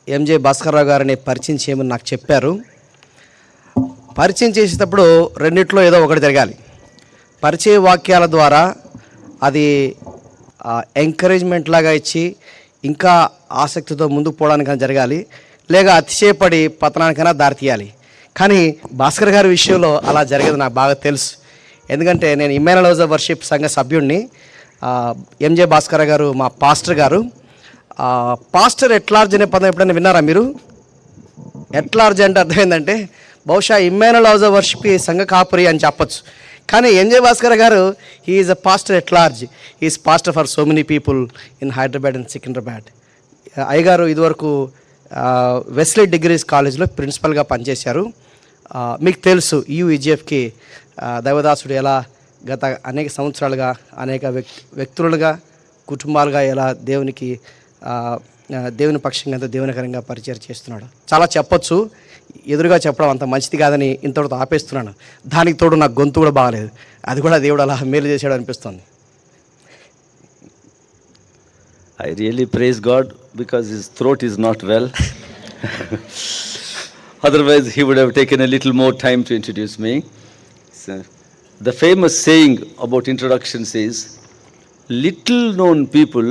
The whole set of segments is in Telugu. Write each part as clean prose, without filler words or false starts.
ఎంజే భాస్కర్రావు గారిని పరిచయం చేయమని నాకు చెప్పారు. పరిచయం చేసేటప్పుడు రెండిట్లో ఏదో ఒకటి జరగాలి. పరిచయ వాక్యాల ద్వారా అది ఎంకరేజ్మెంట్ లాగా ఇచ్చి ఇంకా ఆసక్తితో ముందుకు పోవడానికైనా జరగాలి, లేక అతిశయపడి పతనానికైనా దారితీయాలి. కానీ భాస్కర్ గారి విషయంలో అలా జరిగేది నాకు బాగా తెలుసు. ఎందుకంటే నేను ఇమ్మాన్యుయల్ హౌస్ ఆఫ్ వర్షిప్ సంఘ సభ్యుడిని. ఎంజే భాస్కర్ గారు మా పాస్టర్ గారు. పాస్టర్ ఎట్లార్జ్ అనే పదం ఎప్పుడైనా విన్నారా మీరు? ఎట్లార్జ్ అంటే అర్థం ఏంటంటే బహుశా ఇమ్మాన్యుయల్ హౌస్ ఆఫ్ వర్షిప్ సంఘ కాపురి అని చెప్పొచ్చు. కానీ ఎంజే భాస్కర్ గారు he is a pastor at large. He is pastor for so many people in Hyderabad and Secunderabad. అయ్యగారు ఇదివరకు వెస్లీ డిగ్రీస్ కాలేజ్లో ప్రిన్సిపల్గా పనిచేశారు. మీకు తెలుసు యూఈజీఎఫ్కి దైవదాసుడు ఎలా గత అనేక సంవత్సరాలుగా అనేక వ్యక్తులుగా కుటుంబాలుగా ఎలా దేవుని పక్షంగా ఎంత దేవునికరంగా పరిచయం చేస్తున్నాడు. చాలా చెప్పొచ్చు, ఎదురుగా చెప్పడం అంత మంచిది కాదని ఇంతటితో ఆపేస్తున్నాను. దానికి తోడు నాకు గొంతు కూడా బాగలేదు, అది కూడా దేవుడు అలా మేలు చేశాడు అనిపిస్తుంది. I really praise God because his throat is not well. Otherwise he would have taken a little more time to introduce me. So, the famous saying about introductions is, little known people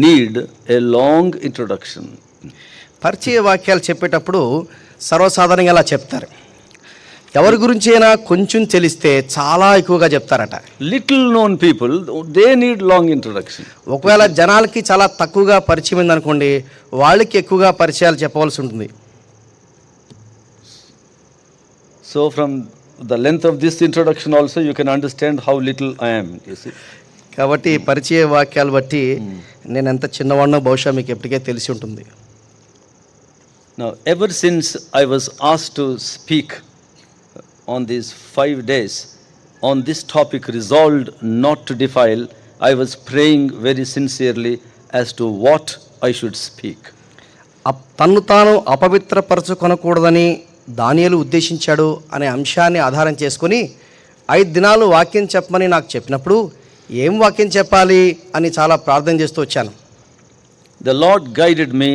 need a long introduction. పరిచయ వాక్యాలు చెప్పేటప్పుడు సర్వసాధారణంగా అలా చెప్తారు. ఎవరి గురించి అయినా కొంచెం తెలిస్తే చాలా ఎక్కువగా చెప్తారట. Little known people they need long introduction. ఒకవేళ జనాలకి చాలా తక్కువగా పరిచయం ఉందనుకోండి, వాళ్ళకి ఎక్కువగా పరిచయాలు చెప్పవలసి ఉంటుంది. So from the length of this introduction also you can understand how little I am. కాబట్టి పరిచయ వాక్యాలు బట్టి నేను ఎంత చిన్నవాడినో బహుశా మీకు ఎప్పటికే తెలిసి ఉంటుంది. Now, ever since I was asked to speak on these 5 days on this topic, resolved not to defile, I was praying very sincerely as to what I should speak. తన్ను తాను అపవిత్రపరచుకొనకూడదని దానియేలు ఉద్దేశించాడు అనే అంశాన్ని ఆధారం చేసుకొని 5 దినాలు వాక్యం చెప్పమని నాకు చెప్పినప్పుడు ఏం వాక్యం చెప్పాలి అని చాలా ప్రార్థన చేస్తూ వచ్చాను. The Lord guided me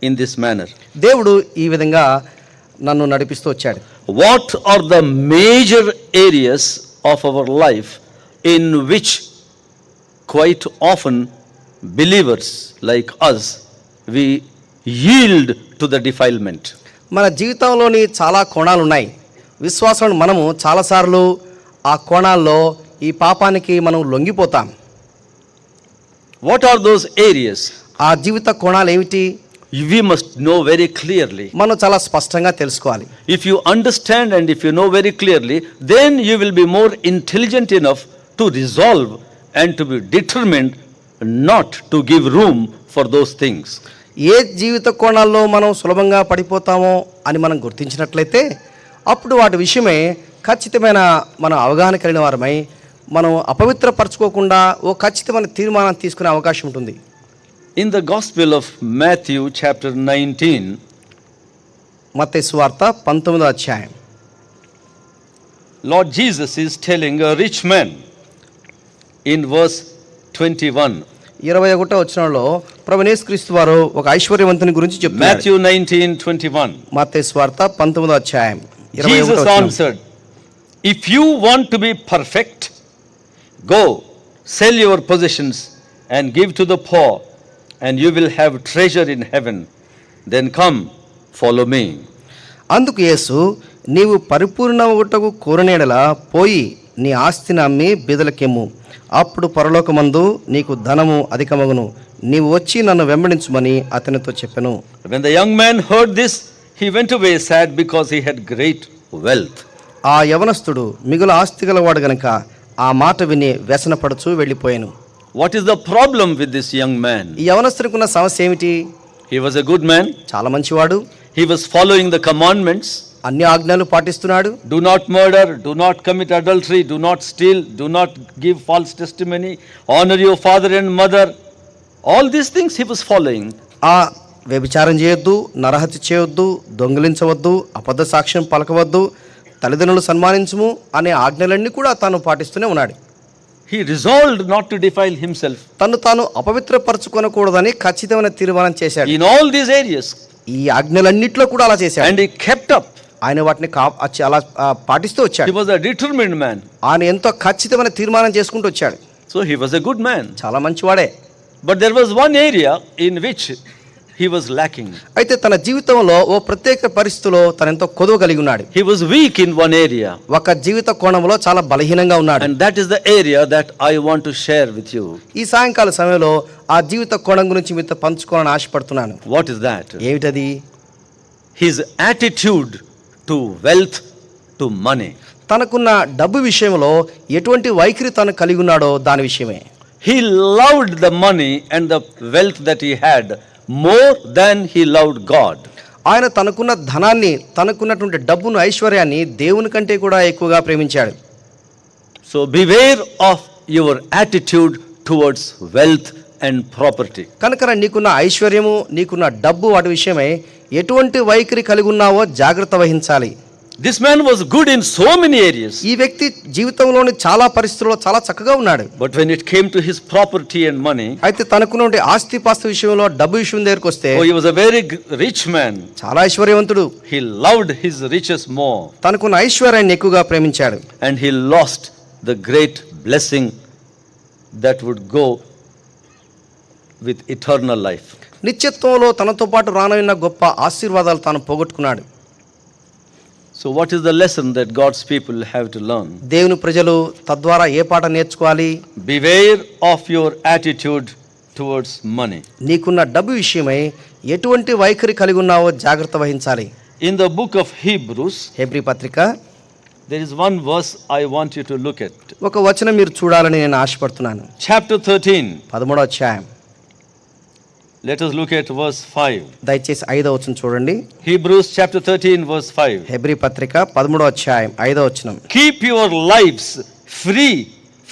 in this manner. దేవుడు ఈ విధంగా నన్ను నడిపిస్తూ వచ్చాడు. What are the major areas of our life in which quite often believers like us we yield to the defilement? మన జీవితంలోని చాలా కోణాలు ఉన్నాయి. విశ్వాసం మనము చాలాసార్లు ఆ కోణాల్లో ఈ పాపానికి మనం లొంగిపోతాం. What are those areas? ఆ జీవిత కోణాలు ఏమిటి? We must know very clearly. మనం చాలా స్పష్టంగా తెలుసుకోవాలి. If you understand and if you know very clearly, then you will be more intelligent enough to resolve and to be determined not to give room for those things. ఏ జీవిత కోణాల్లో మనం సులభంగా పడిపోతామో అని మనం గుర్తించినట్లయితే అప్పుడు వాటి విషయమే ఖచ్చితమైన మన అవగాహన కలిగిన వారమై మనం అపవిత్రపరచుకోకుండా ఓ ఖచ్చితమైన తీర్మానం తీసుకునే అవకాశం ఉంటుంది. In the Gospel of Matthew chapter 19, మత్తయి సువార్త 19వ అధ్యాయం, Lord Jesus is telling a rich man in verse 21. 21వ వచనంలో ప్రభువు యేసుక్రీస్తు వారు ఒక ఐశ్వర్యవంతుని గురించి చెప్తున్నారు. Matthew 19:21. మత్తయి సువార్త 19వ అధ్యాయం 21వ Jesus వచనం. answered, if you want to be perfect, go sell your possessions and give to the poor, and you will have treasure in heaven. Then come, follow me. అందుకు యేసు, నీవు పరిపూర్ణమగుటకు కోరినెడల పోయి నీ ఆస్తిని అమ్మి బీదలకిమ్ము, అప్పుడు పరలోకమందు నీకు ధనము అధికమగును, నీవు వచ్చి నన్ను వెంబడించుమని అతనితో చెప్పెను. When the young man heard this, he went away sad because he had great wealth. ఆ యవనస్తుడు మిగులు ఆస్తి గలవాడు గనుక ఆ మాట విని వ్యసనపడుచు వెళ్ళిపోయాను. What is the problem with this young man? ఈ యవనస్తుడికి ఉన్న సమస్య ఏమిటి? He was a good man. చాలా మంచివాడు. He was following the commandments. అన్ని ఆజ్ఞలు పాటిస్తున్నాడు. Do not murder, do not commit adultery, do not steal, do not give false testimony, honor your father and mother. All these things he was following. ఆ వ్యభిచారం చేయొద్దు, నరహత్య చేయొద్దు, దొంగిలించవద్దు, అబద్ధ సాక్ష్యం పలకవద్దు, తల్లిదండ్రులు సన్మానించుము అనే ఆజ్ఞలన్నీ కూడా తాను పాటిస్తూనే ఉన్నాడు. He resolved not to defile himself. తను తాను అపవిత్రపరచుకొనకూడదని ఖచ్చితమైన తీర్మానం చేశాడు. In all these areas. ఈ ఆజ్ఞలన్నిట్లో కూడా అలా చేశాడు. And he kept up. ఆయన వాటిని అలా పాటిస్తూ వచ్చాడు. He was a determined man. ఆయన ఎంతో ఖచ్చితమైన తీర్మానం చేసుకుంటూ వచ్చాడు. So he was a good man. చాలా మంచివాడే. But there was one area in which he was lacking. అయితే తన జీవితంలో ఓ ప్రత్యేక పరిస్థితిలో తన ఎంతో కొదువ కలిగి ఉన్నాడు. He was weak in one area. ఒక జీవిత కోణంలో చాలా బలహీనంగా ఉన్నాడు. And that is the area that I want to share with you. ఈ సాయంకాల సమయంలో ఆ జీవిత కోణం గురించి మీతో పంచుకోవాలని ఆశపడుతున్నాను. What is that? ఏమిటది? His attitude to wealth, to money. తనకున్న డబ్బు విషయంలో ఎటువంటి వైఖరి తను కలిగి ఉన్నాడో దాని విషయమే. He loved the money and the wealth that he had more than he loved God. ఆయన తనకున్న ధనాన్ని, తనకున్నటువంటి డబ్బును, ఐశ్వర్యాన్ని దేవుని కంటే కూడా ఎక్కువగా ప్రేమించాడు. So beware of your attitude towards wealth and property. కనుక నీకున్న ఐశ్వర్యము, నీకున్న డబ్బు వాటి విషయమై ఎటువంటి వైఖరి కలిగి ఉన్నావో జాగ్రత్త వహించాలి. This man was good in so many areas. ఈ వ్యక్తి జీవితంలోని చాలా పరిస్థితుల్లో చాలా చక్కగా ఉన్నాడు. But when it came to his property and money, అయితే తనకున్న ఆస్తిపాస్తి విషయంలో, డబ్బు విషయం దగ్గరికి వస్తే, he was a very rich man. చాలా ఐశ్వర్యవంతుడు. He loved his riches more. తనకున్న ఐశ్వర్యాన్ని ఎక్కువగా ప్రేమించాడు. And he lost the great blessing that would go with eternal life. నిత్యత్వంలో తనతో పాటు రానున్న గొప్ప ఆశీర్వాదాలు తాను పోగొట్టుకున్నాడు. So what is the lesson that God's people have to learn? దేవుని ప్రజలు తద్వారా ఏ పాఠ నేర్చుకోవాలి? Beware of your attitude towards money. నీకున్న డబ్బు విషయమై ఎటువంటి వైఖరి కలిగి ఉన్నావో జాగ్రత్త వహించాలి. In the book of Hebrews, Hebrew పత్రిక, there is one verse I want you to look at. ఒక వచనం మీరు చూడాలని నేను ఆశపడుతున్నాను. Chapter 13. 13వ అధ్యాయం. Let us look at verse 5. దయచేసి 5వ వచనం చూడండి. Hebrews chapter 13 verse 5. హెబ్రీ పత్రిక 13వ అధ్యాయం 5వ వచనం. Keep your lives free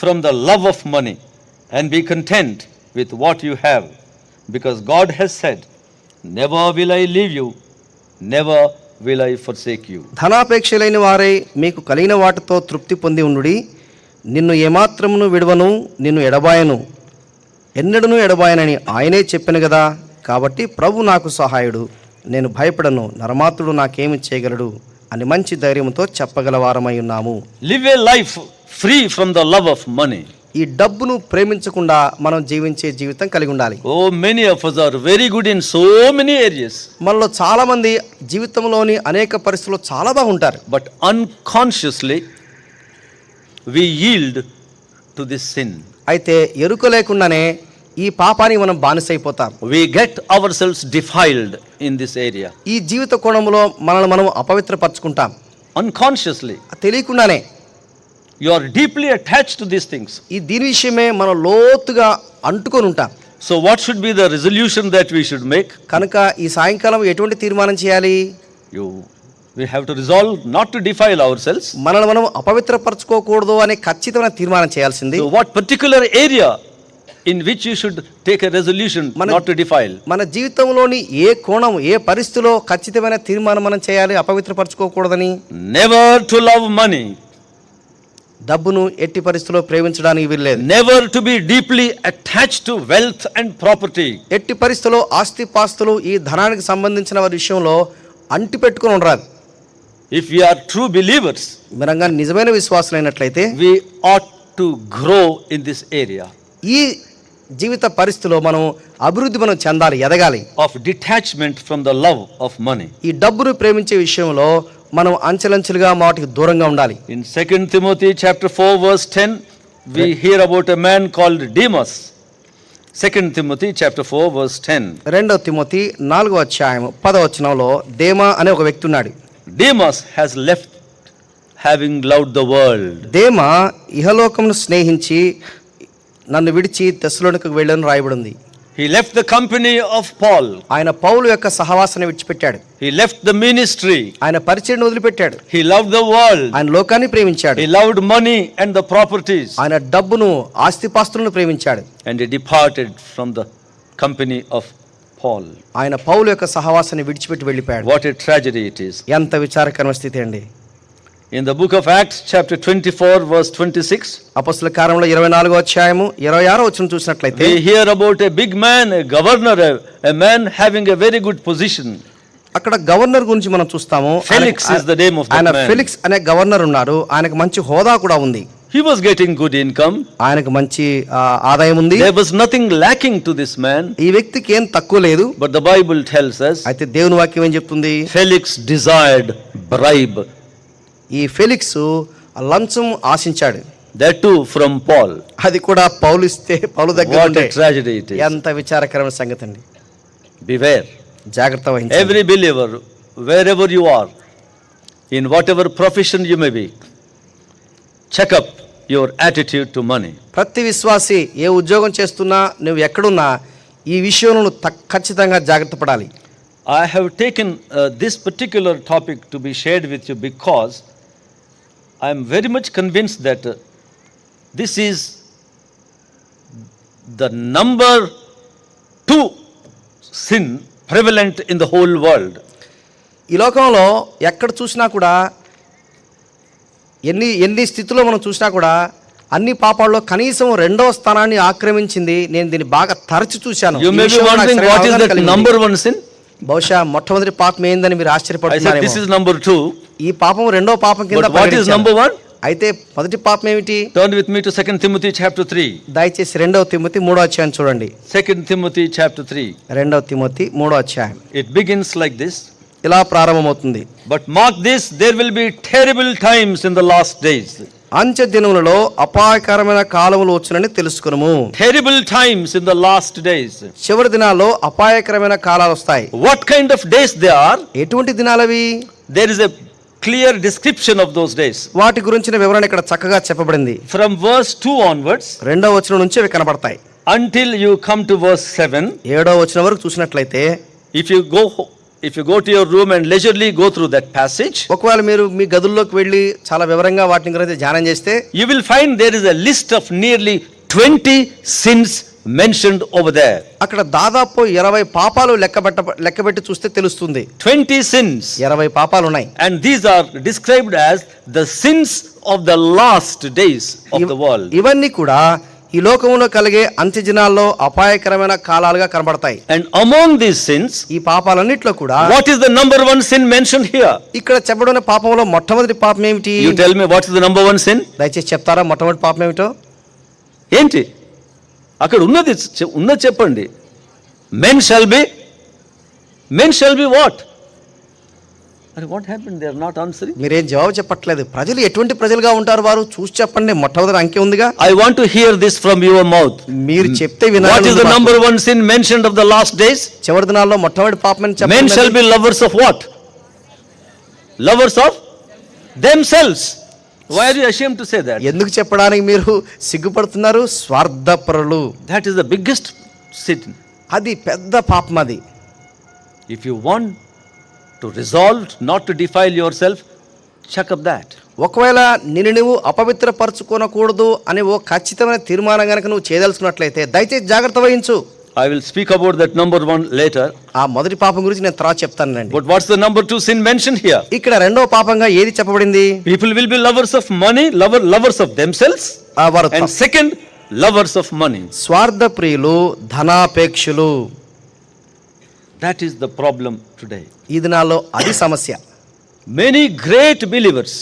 from the love of money and be content with what you have, because God has said, never will I leave you, never will I forsake you. ధనాపేక్ష లేని వారై మీకు కలిగిన వాటితో తృప్తి పొంది ఉండుడి. నిన్ను ఏమాత్రమును విడువను, నిన్ను ఎడబాయను, ఎన్నడను ఎడబాయనని ఆయనే చెప్పాను కదా. కాబట్టి ప్రభు నాకు సహాయుడు, నేను భయపడను, నరమాత్రుడు నాకేమి చేయగలడు అని మంచి ధైర్యంతో చెప్పగలవారమై ఉన్నాము. Live a life free from the love of money. ఈ డబ్బును ప్రేమించకుండా మనం జీవించే జీవితం కలిగి ఉండాలి. Oh, many of us are very good in so many areas. మనలో చాలా మంది జీవితంలోని అనేక పరిస్థితుల్లో చాలా బాగుంటారు. But unconsciously we yield to this sin. అయితే ఎరుక లేకుండానే ఈ పాపానికి మనం బానిసైపోతాం. We get ourselves defiled in this area. ఈ జీవిత కోణంలో మనల్ని మనం అపవిత్రపరచుకుంటాం. Unconsciously. తెలియకుండానే. You are deeply attached to these things. ఈ దీని విషయమే మనం లోతుగా అంటుకొని ఉంటాం. So what should be the resolution that we should make? కనుక ఈ సాయంకాలం ఎటువంటి తీర్మానం చేయాలి? We have to resolve not to defile ourselves. మనల్ని మనం అపవిత్రపరచుకోకూడదు అనే ఖచ్చితమైన తీర్మానం చేయాల్సింది. So what particular area in which you should take a resolution not to defile? మన జీవితంలోని ఏ కోణం, ఏ పరిస్థితిలో ఖచ్చితమైన తీర్మానం మనం చేయాలి అపవిత్రపరచుకోకూడదని? Never to love money. డబ్బును ఎట్టి పరిస్థితిలో ప్రేమించడానికి వీల్లేదు. Never to be deeply attached to wealth and property. ఎట్టి పరిస్థితిలో ఆస్తిపాస్తులు, ఈ ధనానికి సంబంధించిన వారి విషయంలో అంటి పెట్టుకొని ఉండరాదు. If we are true believers, మీరంగా నిజమైన విశ్వాసులైనట్లయితే we ought to grow in this area. ఈ జీవిత పరిస్థితిలో మనం అభివృద్ధి మనం చెందాలి, ఎదగాలి. Of detachment from the love of money. ఈ డబ్బును ప్రేమించే విషయంలో మనం అంచెలంచెలుగా వాటికి దూరంగా ఉండాలి. In 2 Timothy chapter 4 verse 10, we hear about a man called Demas. 2 Timothy chapter 4 verse 10. 2 Timothy 4వ అధ్యాయం 10వ వచనంలో దేమా అనే ఒక వ్యక్తి ఉన్నాడు. Demas has left having loved the world. దేమా ఇహలోకమును స్నేహించి నన్ను విడిచి తెస్సలోనికకు వెళ్ళని రాయబడింది. He left the company of Paul. ఆయన పౌలు యొక్క సహవాసాన్ని విడిచిపెట్టాడు. He left the ministry. ఆయన పరిచర్యను వదిలిపెట్టాడు. He loved the world. ఆయన లోకాన్ని ప్రేమించాడు. He loved money and the properties. ఆయన డబ్బును, ఆస్తిపాస్తులను ప్రేమించాడు. And he departed from the company of Paul. ఆయన పౌలు యొక్క సహవాసాన్ని విడిచిపెట్టి వెళ్ళిపోయాడు. What a tragedy it is. ఎంత విచారకరమైన స్థితి అండి. In the book of Acts, chapter 24, verse 26, అపొస్తలుల కార్యములు 24వ అధ్యాయము 26వ వచనం చూసినట్లయితే we hear about a big man, a governor, a man having a very good position. అక్కడ గవర్నర్ గురించి మనం చూస్తాము. Felix is the name of that ఆయన man. ఫెలిక్స్ అనే గవర్నర్ ఉన్నారు. ఆయనకు మంచి హోదా కూడా ఉంది. He was getting good income. ఆయనకు మంచి ఆదాయం ఉంది. There was nothing lacking to this man. ఈ వ్యక్తికి ఏం తక్కువ లేదు. But the Bible tells us, అయితే దేవుని వాక్యం ఏం చెప్తుంది? Felix desired bribe. ఈ ఫెలిక్స్ లంచం ఆశించాడు. That too from Paul. అది కూడా పౌలు దగ్గర What ఉండే. a tragedy it is. ఎంత విచారకరమైన సంగతి అండి. Beware. జాగ్రత్త వహించండి. Every believer, wherever you are, in whatever profession you may be, check up your attitude to money. ప్రతి విశ్వాసి ఏ ఉద్యోగం చేస్తున్నా నువ్వు ఎక్కడున్నా ఈ విషయంలో నువ్వు ఖచ్చితంగా జాగ్రత్త పడాలి. I have taken this particular topic to be shared with you because I am very much convinced that this is the number 2 sin prevalent in the whole world. ఈ లోకంలో ఎక్కడ చూసినా కూడా ఎన్ని స్థితిలో మనం చూసినా కూడా అన్ని పాపాల్లో కనీసం 2వ స్థానాన్ని ఆక్రమించింది. నేను దీన్ని బాగా తరచి చూశాను. You may be wondering what is that number 1 sin? బహుశా మొట్టమొదటి పాపం ఏందని మీరు I said ఆశ్చర్యపడుతున్నారు. this is number 2. ఈ పాపం 2వ పాపం కింద But what is number 1? అయితే మొదటి పాపం ఏమిటి? Turn with me to 2 Timothy chapter 3. దయచేసి 2వ తిమోతి 3వ అధ్యాయం చూడండి. 2 Timothy chapter 3. 2వ తిమోతి 3వ అధ్యాయం It begins like this. ఇలా ప్రారంభమవుతుంది. But mark this, there will be terrible times in the last days. అంత్య దినములలో అపాయకరమైన కాలములు వచ్చునని తెలుసుకొనుము. Terrible times in the last days. చివరి దినాల్లో అపాయకరమైన కాలాలు వస్తాయి. What kind of days they are? ఎటువంటి దినాలవి? There is a clear description of those days. వాటి గురించిన వివరణ ఇక్కడ చక్కగా చెప్పబడింది. From verse 2 onwards, 2వ వచనం నుంచి అవి కనబడతాయి. until you come to verse 7. 7వ వచనం వరకు చూసినట్లయితే if you go to your room and leisurely go through that passage, ఒకవేళ మీరు మీ గదుల్లోకి వెళ్ళి చాలా వివరంగా వాటిని గురించి ధ్యానం చేస్తే you will find there is a list of nearly 20 sins mentioned over there. అక్కడ దాదాపు 20 పాపాలు లెక్కబెట్టి చూస్తే తెలుస్తుంది. 20 sins. 20 పాపాలు ఉన్నాయి. And these are described as the sins of the last days of the world. ఇవన్నీ కూడా ఈ లోకంలో కలిగే అంత్య దినాల్లో అపాయకరమైన కాలాలుగా కనబడతాయి. And among these sins, ఈ పాపాలన్నిట్లో కూడా what is the number 1 sin mentioned here? ఇక్కడ చెప్పబడిన పాపంలో మొట్టమొదటి పాపం ఏమిటి? You tell me what is the number 1 sin? దయచేసి చెప్తారా మొట్టమొదటి పాపం ఏమిటో? ఏంటి అక్కడ ఉన్నది చెప్పండి. Men shall be what? What happened? They are not answering. మీరేం జవాబు చెప్పట్లేదు. ప్రజలు ఎటువంటి ప్రజలుగా ఉంటారు వారు? చూసి చెప్పండి. మొట్టమొదటి అంకె ఉందిగా. I want to hear this from your mouth. మీరు చెప్తే వినాలి. What is the number 1 sin mentioned of the last days? చివరి దినాల్లో మొట్టమొదటి పాపం అని చెప్పండి. Men shall be lovers of what? Lovers of themselves. Why are you ashamed to say that? ఎందుకు చెప్పడానికి మీరు సిగ్గుపడుతున్నారు? స్వార్థపరులు. That is the biggest sin. అది పెద్ద పాపం అది. If you want to resolve not to defile yourself, check up that. ఒకవేళ నిన్ను నువ్వు అపవిత్రపరచుకోనకూడదు అనే ఓ ఖచ్చితమైన తీర్మానం కనుక నువ్వు చేయదలుచుకున్నట్లయితే దయచేసి జాగ్రత్త వహించు. I will speak about that number 1 later. ఆ మొదటి పాపం గురించి నేను తర్వాత చెప్తానండి. But what's the number 2 sin mentioned here? ఇక్కడ 2వ పాపంగా ఏది చెప్పబడింది? People will be lovers of money, lovers of themselves. And second, lovers of money. స్వార్థ ప్రియులు, ధనాపేక్షులు. That is the problem today. ఈ దినాల్లో అది సమస్య. Many great believers,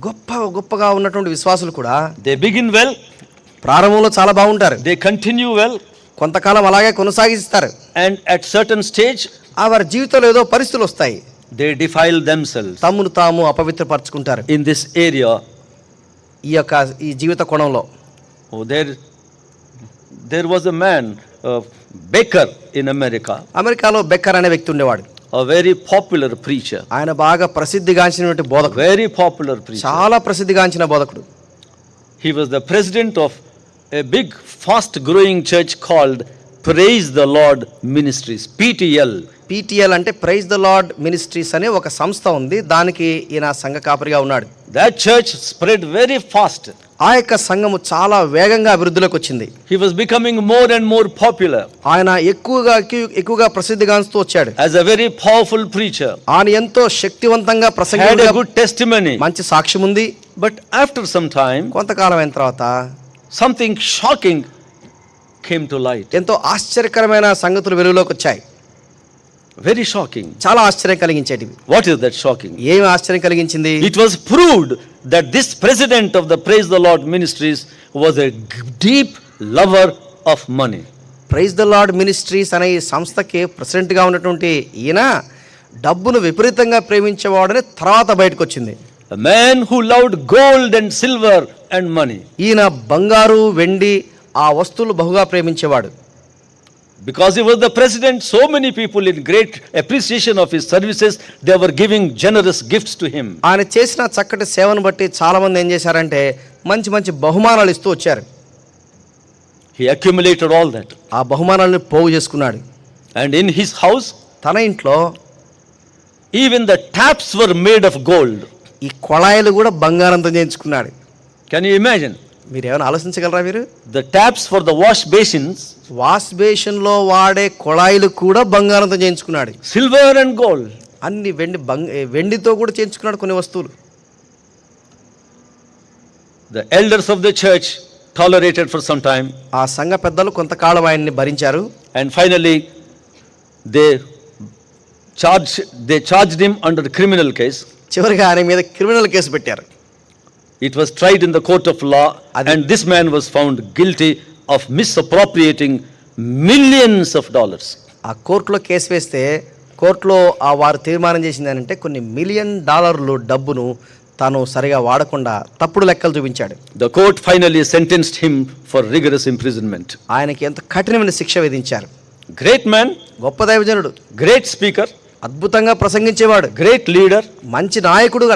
గొప్పగా ఉన్నటువంటి విశ్వాసులు కూడా they begin well, ప్రారంభంలో చాలా బాగుంటారు. they continue well, కొంతకాలం అలాగే కొనసాగిస్తారు. and at certain stage వారి జీవితంలో ఏదో పరిస్థితులు వస్తాయి. they defile themselves. తమను తాము అపవిత్రపరచుకుంటారు. In this area, ఈ జీవిత కోణంలో there was a man, Baker in America. అమెరికాలో బెక్కర్ అనే వ్యక్తి ఉండేవాడు. A very popular preacher. ఆయన బాగా ప్రసిద్ధిగాంచినటువంటి బోధకుడు. Very popular preacher. చాలా ప్రసిద్ధిగాంచిన బోధకుడు. He was the president of a big fast growing church called Praise the Lord Ministries, PTL. PTL అంటే ప్రైజ్ ద లార్డ్ మినిస్ట్రీస్ అనే ఒక సంస్థ ఉంది. దానికి ఈయన సంఘ కాపరిగా ఉన్నాడు. That church spread very fast. ఆ యొక్క సంఘము చాలా వేగంగా అభివృద్ధిలోకి వచ్చింది. He was becoming more and more popular ఆయన ఎక్కువగా ప్రసిద్ధిగాంచుతూ వచ్చాడు. as a very powerful preacher. ఆయన ఎంతో శక్తివంతంగా Had ప్రసంగిగా a good testimony. మంచి సాక్ష్యం ఉంది. But after some time, కొంతకాలం అయిన తర్వాత something shocking came to light. ఎంతో ఆశ్చర్యకరమైన సంగతులు వెలుగులోకి వచ్చాయి. Very shocking. చాలా ఆశ్చర్యం కలిగించేటివి. What is that shocking? ఏమి ఆశ్చర్యం కలిగించింది? It was proved that this president of the Praise the Lord Ministries was a deep lover of money. Praise the lord ministries అనే ఈ సంస్థకి ప్రెసిడెంట్గా ఉన్నటువంటి ఈయన డబ్బును విపరీతంగా ప్రేమించేవాడని తర్వాత బయటకు వచ్చింది. A man who loved gold and silver and money. ఈయన బంగారు వెండి ఆ వస్తువులు బహుగా ప్రేమించేవాడు. Because he was the president, so many people in great appreciation of his services, they were giving generous gifts to him. ఆయన చేసిన చక్కటి సేవను బట్టి చాలా మంది ఏం చేశారంటే మంచి మంచి బహుమానాలు ఇస్తూ వచ్చారు. He accumulated all that. ఆ బహుమానాలను పోగు చేసుకున్నాడు. And in his house, తన ఇంట్లో even the taps were made of gold. ఈ కొళాయిలు కూడా బంగారంతో చేయించుకున్నాడు. Can you imagine? మీరు ఏమైనా ఆలోచించగలరా? మీరు The taps for the wash basins, wash బేసిన్లో వాడే కొళాయిలు కూడా బంగారంతో చేయించుకున్నాడు. silver and gold. అన్ని వెండితో కూడా చేయించుకున్నాడు కొన్ని వస్తువులు. The elders of the church tolerated for some time. ఆ సంఘ పెద్దలు కొంతకాలం ఆయన్ని భరించారు. And finally, they charged him under a criminal case. చివరిగా ఆయన మీద క్రిమినల్ కేసు పెట్టారు. It was tried in the court of law, and this man was found guilty of misappropriating millions of dollars. ఆ కోర్టులో కేసు వేస్తే కోర్టులో వారు తీర్మానం చేసింది ఏంటంటే కొన్ని $1 మిలియన్ డబ్బును తాను సరిగా వాడకుండా తప్పుడు లెక్కలు చూపించాడు. The court finally sentenced him for rigorous imprisonment. ఆయనకి ఎంత కఠినమైన శిక్ష విధించారు. Great man, గొప్ప దైవజనుడు, great speaker, అద్భుతంగా ప్రసంగించేవాడు, great leader, మంచి నాయకుడు,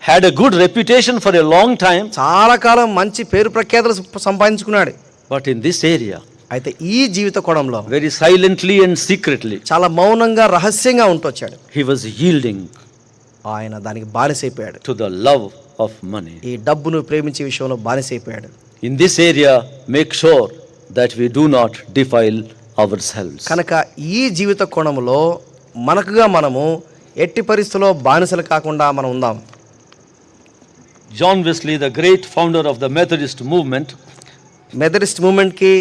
had a good reputation for a long time. చాలా కాలం మంచి పేరు ప్రఖ్యాతులు సంపాదించుకున్నాడు. But in this area, అయితే ఈ జీవిత కోణంలో very silently and secretly, చాలా మౌనంగా రహస్యంగా ఉంటూ వచ్చాడు. he was yielding ఆయన దానికి బానిసైపోయాడు. to the love of money. ఈ డబ్బును ప్రేమించే విషయంలో బానిసైపోయాడు. In this area, make sure that we do not defile ourselves. కనుక ఈ జీవిత కోణంలో మనకుగా మనము ఎట్టి పరిస్థితుల్లో బానిసలు కాకుండా మనం ఉందాం. John Wesley, the great founder of the Methodist movement, Methodist మూవ్మెంట్కి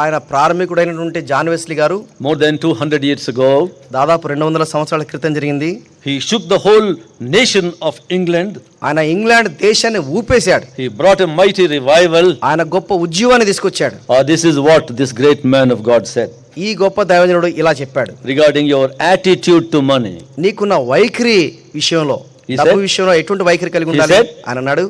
ఆయన ప్రారంభికుడైనటువంటి జాన్ వెస్లీ గారు more than 200 years ago, దాదాపు 200 సంవత్సరాల క్రితం జరిగింది. he shook the whole nation of England. ఆయన ఇంగ్లాండ్ దేశాన్ని ఊపేశాడు. He brought a mighty revival. ఆయన గొప్ప ఉద్యమాన్ని తీసుకొచ్చాడు. This is what this great man of God said ఈ గొప్ప దైవజనుడు ఇలా చెప్పాడు regarding your attitude to money. నీకున్న వైఖరి విషయంలో, He డబ్బు said- విషయంలో ఎటువంటి వైఖరి కలిగి ఉండాలి said- అని అన్నాడు.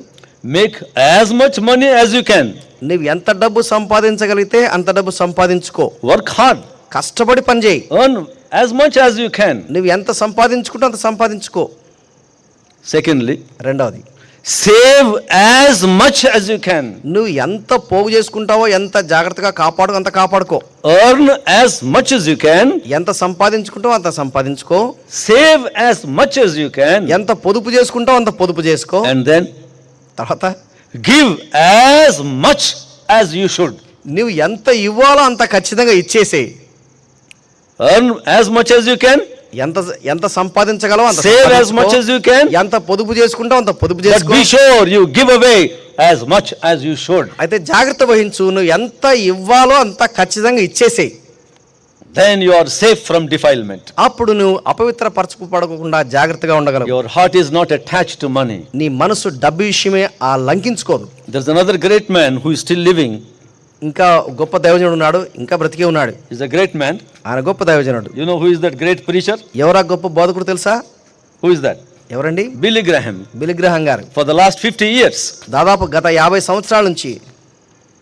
Make as much money as you can. నువ్వు ఎంత డబ్బు సంపాదించగలిగితే అంత డబ్బు సంపాదించుకో. Work hard. కష్టపడి పని చేయి. Earn as much as you can. నువ్వు ఎంత సంపాదించుకుంటే అంత సంపాదించుకో. Secondly, రెండవది, save as much as you can. నువ్వు ఎంత పోగు చేసుకుంటావో, ఎంత జాగ్రత్తగా కాపాడు అంత కాపాడుకో. Earn as much as you can. ఎంత సంపాదించుకుంటావో అంత సంపాదించుకో. Save as much as you can. ఎంత పొదుపు చేసుకుంటావో అంత పొదుపు చేసుకో. And then తర్వాత give as much as you should. నువ్వు ఎంత ఇవ్వాలో అంత ఖచ్చితంగా ఇచ్చేసేయి. Earn as much as you can. ఎంత సంపాదించగలవో అంత Save as సంపాదించుకో. much as you can. ఎంత పొదుపు చేసుకుంటావో అంత పొదుపు But చేసుకో. be sure you give away as much as you should. అయితే జాగ్రత్త వహించు, నువ్వు ఎంత ఇవ్వాలో అంత ఖచ్చితంగా ఇచ్చేసేయి. Then you are safe from defilement. అప్పుడు నువ్వు అపవిత్ర పరచకుండా జాగ్రత్తగా ఉండగలవు. Your heart is not attached to money. నీ మనసు డబ్బు విషయమే లంకించుకోదు. There's another great man who is still living. ఇంకా గొప్ప దైవజనుడు ఉన్నాడు, ఇంకా బ్రతికే ఉన్నాడు. He's a great man. ఆయన గొప్ప దైవజనుడు. You know who is that great preacher? ఎవరా గొప్ప బోధకుడు తెలుసా? Who is that? ఎవరండి? Billy Graham. బిల్లీ గ్రహాం గారు. For the last 50 years, దాదాపు గత 50 సంవత్సరాల నుంచి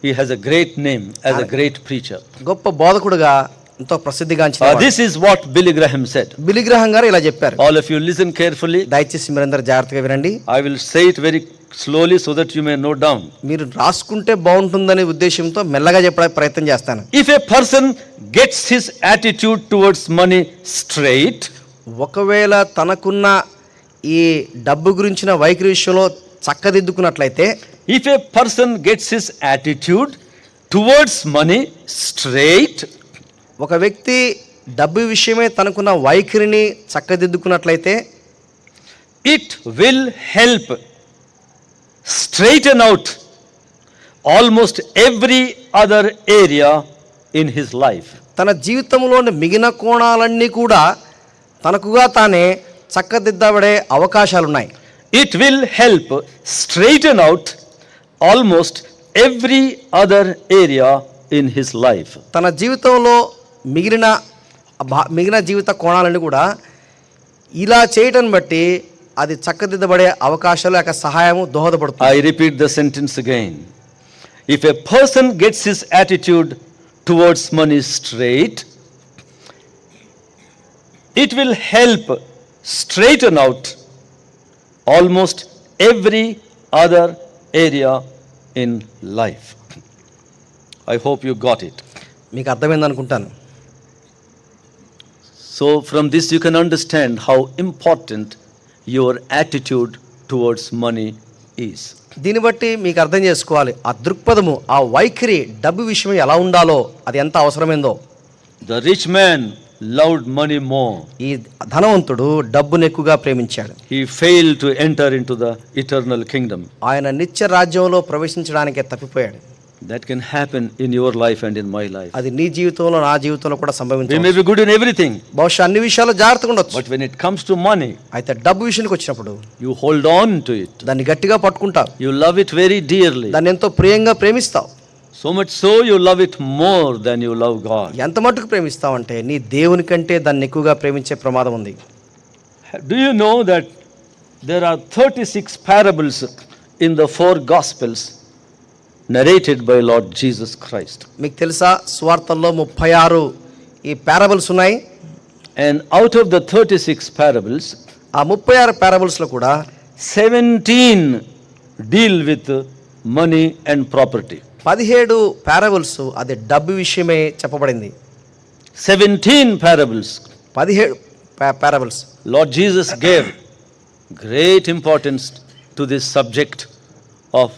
he has a great name as a great preacher. గొప్ప బోధకుడుగా ఎంతో ప్రసిద్ధిగాంచిన This is what Billy Graham said. Billy Graham గారు ఇలా చెప్పారు. All of you listen carefully. దయచేసి మీరందరూ జాగ్రత్తగా వినండి. I will say it very slowly so that you may note down. మీరు రాసుకుంటే బాగుంటుందనే ఉద్దేశంతో మెల్లగా చెప్పడానికి ప్రయత్నం చేస్తాను. If a person gets his attitude towards money straight, ఒకవేళ తనకున్న ఈ డబ్బు గురించిన వైఖరి విషయంలో చక్కదిద్దుకున్నట్లయితే, If a person gets his attitude towards money straight, ఒక వ్యక్తి డబ్బు విషయమే తనకున్న వైఖరిని చక్కదిద్దుకున్నట్లయితే it will help straighten out almost every other area in his life. తన జీవితంలోని మిగిలిన కోణాలన్నీ కూడా తనకుగా తానే చక్కదిద్దబడే అవకాశాలున్నాయి. It will help straighten out almost every other area in his life. తన జీవితంలో మిగిలిన జీవిత కోణాలన్నీ కూడా ఇలా చేయటం బట్టి అది చక్కదిద్దబడే అవకాశాలు యొక్క సహాయము దోహదపడుతుంది. I repeat the sentence again. If a person gets his attitude towards money straight, it will help straighten out almost every other area in life. I hope you got it. మీకు అర్థమైంది అనుకుంటాను. So from this you can understand how important your attitude towards money is. దీన్ని బట్టి మీకు అర్థం చేసుకోవాలి ఆ దృక్పథము, ఆ వైఖరి డబ్బు విషయం ఎలా ఉండాలో, అది ఎంత అవసరమైందో. The rich man loved money more. ఈ ధనవంతుడు డబ్బును ఎక్కువగా ప్రేమించాడు. He failed to enter into the eternal kingdom. ఆయన నిత్య రాజ్యంలో ప్రవేశించడానికే తప్పిపోయాడు. That can happen in your life and in my life. అది నీ జీవితంలో నా జీవితంలో కూడా We సంభవించవచ్చు. may be good in everything, బహుశా అన్ని విషయాల్లో జాగ్రత్తగా ఉండొచ్చు. but when it comes to money, అయితే డబ్బు విషయానికి వచ్చినప్పుడు you hold on to it. దాన్ని గట్టిగా పట్టుకుంటావు. You love it very dearly. దాన్ని ఎంతో ప్రియంగా ప్రేమిస్తావు. So much so you love it more than you love God. ఎంత మట్టుకు ప్రేమిస్తావు అంటే నీ దేవుని కంటే దాన్ని ఎక్కువగా ప్రేమించే ప్రమాదం ఉంది. Do you know that there are 36 parables in the 4 Gospels narrated by Lord Jesus Christ? మీకు తెలుసా సువార్తల్లో 36 ఈ పారబుల్స్ ఉన్నాయి. And out of the 36 parables, ఆ 36 పారబుల్స్లో కూడా 17 deal with money and property. 17 parables అది డబ్బు విషయమే చెప్పబడింది. 17 parables. 17 parables. Lord Jesus gave great importance to this subject of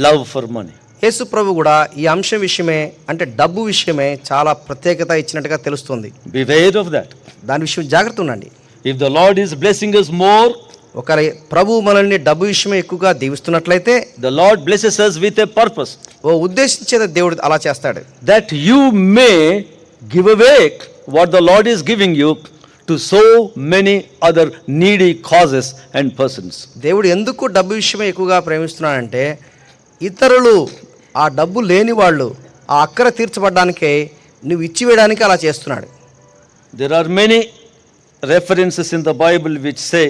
love for money. యేసు ప్రభు కూడా ఈ అంశం విషయమే అంటే డబ్బు విషయమే చాలా ప్రత్యేకత ఇచ్చినట్టుగా తెలుస్తుంది. Beware of that. దాని విషయం జాగ్రత్త ఉండండి. If the Lord is blessing us more, ఒకరి ప్రభు మనల్ని డబ్బు విషయమే ఎక్కువగా దీవిస్తున్నట్లయితే the Lord blesses us with a purpose, ఓ ఉద్దేశించేది దేవుడు అలా చేస్తాడు. that you may give away what the Lord is giving you to so many other needy causes and persons. దేవుడు ఎందుకు డబ్బు విషయమే ఎక్కువగా ప్రేమిస్తున్నాడంటే ఇతరులు ఆ డబ్బు లేని వాళ్ళు ఆ అక్కర తీర్చబడడానికే నువ్వు ఇచ్చివేయడానికి అలా చేస్తున్నాడు. There are many references in the Bible which say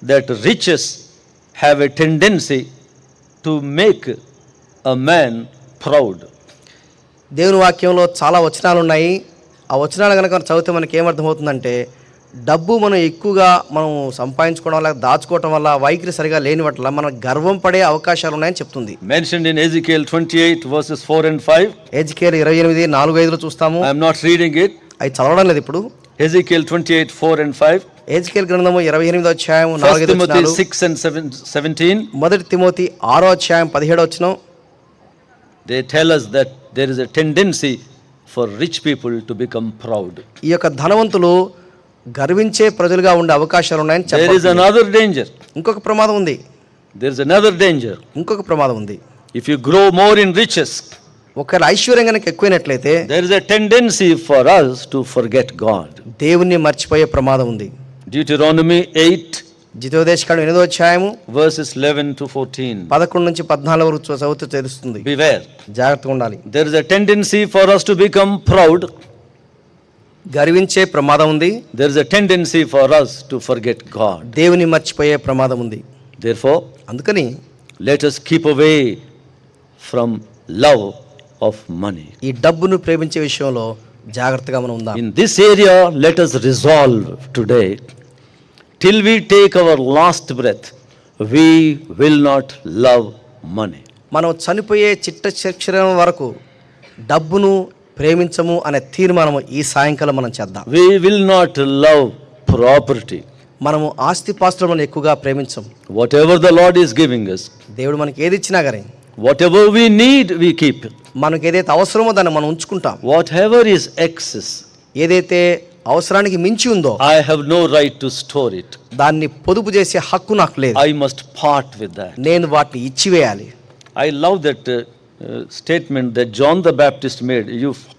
that riches have a tendency to make a man proud. దేవుని వాక్యంలో చాలా వచనాలు ఉన్నాయి. ఆ వచనాలు కనుక చదివితే మనకి ఏమర్థమవుతుందంటే డబ్బు మనం ఎక్కువగా మనం సంపాదించుకోవడం వల్ల దాచుకోవడం వల్ల వైఖరి సరిగా లేని వల్ల మనం గర్వం పడే అవకాశాలు ఉన్నాయని చెప్తుంది. Mentioned in Ezekiel 28 verses 4 and 5. Ezekiel 28:4-5 చూస్తాము. I am not reading it. అవి చదవడం లేదు ఇప్పుడు. Ezekiel 28 4 and 5. ఎజికేల్ గ్రంథము 28 1 Timothy 6 and 17. మొదటి Timothy 6:17. They tell us that there is a tendency for rich people to become proud. ఈ యొక్క ధనవంతులు గర్వించే ప్రజలుగా ఉండే అవకాశాలు ఉన్నాయని There is చెప్పారు. another danger. ఇంకొక ప్రమాదం ఉంది. There is another danger. ఇంకొక ప్రమాదం ఉంది. If you grow more in riches, ఒకవేళ ఐశ్వర్యం కనుక ఎక్కువైనట్లయితే there is a tendency for us to forget God. దేవుణ్ణి మర్చిపోయే ప్రమాదం ఉంది. Deuteronomy 8 ద్వితీయోపదేశకాండం 8వ verses 11 to 14. 11 నుంచి 14 వరకు చదివితే తెలుస్తుంది. Beware. జాగ్రత్తగా ఉండాలి. There is a tendency for us to become proud. గర్వించే ప్రమాదం ఉంది. There is a tendency for us to forget God. దేవుని మర్చిపోయే ప్రమాదం ఉంది. Therefore, అందుకని let us keep away from love of money. ఈ డబ్బును ప్రేమించే విషయంలో జాగ్రత్తగా మనం ఉందాం. In this area, let us resolve today, till we take our last breath, we will not love money. మనం చనిపోయే చిట్ట చివరి వరకు డబ్బును ప్రేమించము అనే తీర్మానం ఈ సాయంకాలం మనం చేద్దాం. We will not love property. మనము ఆస్తిపాస్తులను ఎక్కువగా ప్రేమించం. Whatever the Lord is giving us, దేవుడు మనకి ఏది ఇచ్చినా కానీ Whatever we need, we keep. మనకు ఏదైతే అవసరమో దాన్ని మనం ఉంచుకుంటాం. Whatever is excess, ఏదైతే అవసరానికి మించి ఉందో I have no right to store it. దాన్ని పొదుపు చేసే హక్కు నాకు లేదు. I must part with that. నేను వాటిని ఇచ్చివేయాలి. I love that statement that John the Baptist made.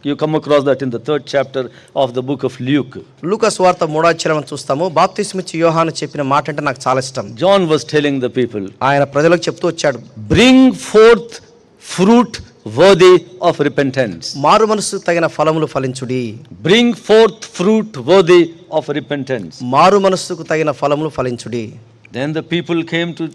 You come across that in the 3rd chapter of the book of Luke. లూకా సువార్త 3వ అధ్యాయం చూస్తాము. బాప్తిస్మిచ్చి యోహాను చెప్పిన మాట అంటే నాకు చాలా ఇష్టం. John was telling the people, ఆయన ప్రజలకు చెప్తూ వచ్చాడు, bring forth fruit worthy of repentance. మారు మనసు తగిన ఫలములు ఫలించుడి. Bring forth fruit worthy of repentance. మారు మనసుకు తగిన ఫలములు ఫలించుడి. Then the people came to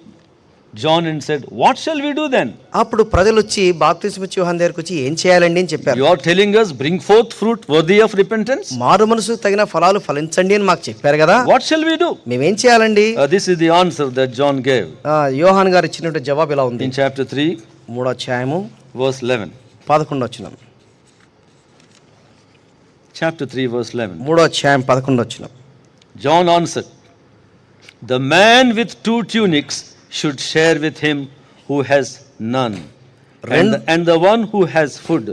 John and said, what shall we do then? అప్పుడు ప్రజలు వచ్చి బాప్తిస్మిచ్చి యోహాను దగ్గరికి వచ్చి ఏం చేయాలండి అని చెప్పారు. You are telling us bring forth fruit worthy of repentance? మారు మనసుకు తగిన ఫలాలు ఫలించండి అని మాకు చెప్పారు కదా. What shall we do? మేమేం చేయాలండి? This is the answer that John gave. యోహాను గారు ఇచ్చినటువంటి జవాబు ఇలా ఉంది. In chapter 3, 3వ అధ్యాయము verse 11. 11వ వచనం. Chapter 3, verse 11. 3వ అధ్యాయం 11వ వచనం. John answered, the man with 2 tunics should share with him who has none, and the one who has food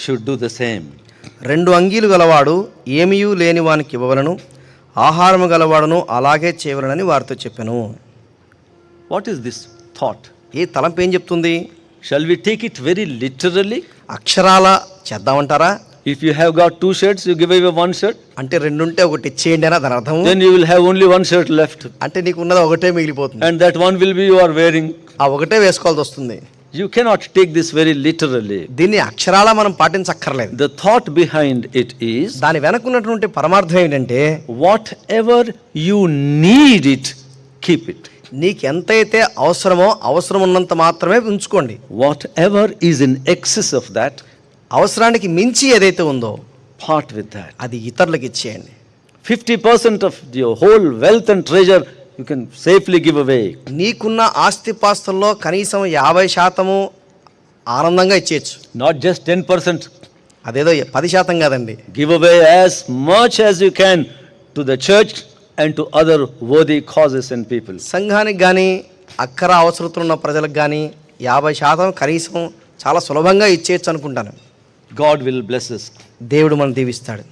should do the same. 2 అంగీలు గలవాడు ఏమీయూ లేని వానికి ఇవ్వవలను, ఆహారము గలవాడును అలాగే చేయవలనని వారితో చెప్పెను. What is this thought? ఈ తలంపు ఏం చెప్తుంది? Shall we take it very literally? అక్షరాల చేద్దామంటారా? If you have got 2 shirts, you give away 1 shirt. అంటే 2 ఉంటే ఒకటి ఇచ్చేయండి అని దాని అర్థం. Then you will have only 1 shirt left. అంటే నీకు ఉన్నది ఒకటే మిగిలిపోతుంది. And that one will be you are wearing. ఆ ఒకటే వేసుకోవాల్సి వస్తుంది. You cannot take this very literally. దీన్ని అక్షరాల మనం పాటించక్కర్లేదు. The thought behind it is, దాని వెనకున్నటువంటి పరమార్థం ఏంటంటే, whatever you need it, keep it. నీకు ఎంతైతే అవసరమో అవసరం ఉన్నంత మాత్రమే ఉంచుకోండి. Whatever is in excess of that, అవసరానికి మించి ఏదైతే ఉందో part with that. అది ఇతరులకు ఇచ్చేయండి. 50% of your whole wealth and treasure you can safely give away. నీకున్న ఆస్తిపాస్తుల్లో కనీసం 50% ఆనందంగా ఇచ్చేయచ్చు. Not just 10%. అదేదో 10% కాదండి. Give away as much as you can to the church and to other worthy causes and people. సంఘానికి కానీ అక్కర అవసరతలు ఉన్న ప్రజలకు కానీ 50% కనీసం చాలా సులభంగా ఇచ్చేయచ్చు అనుకుంటాను. God will bless us. దేవుడు మనం దీవిస్తాడు.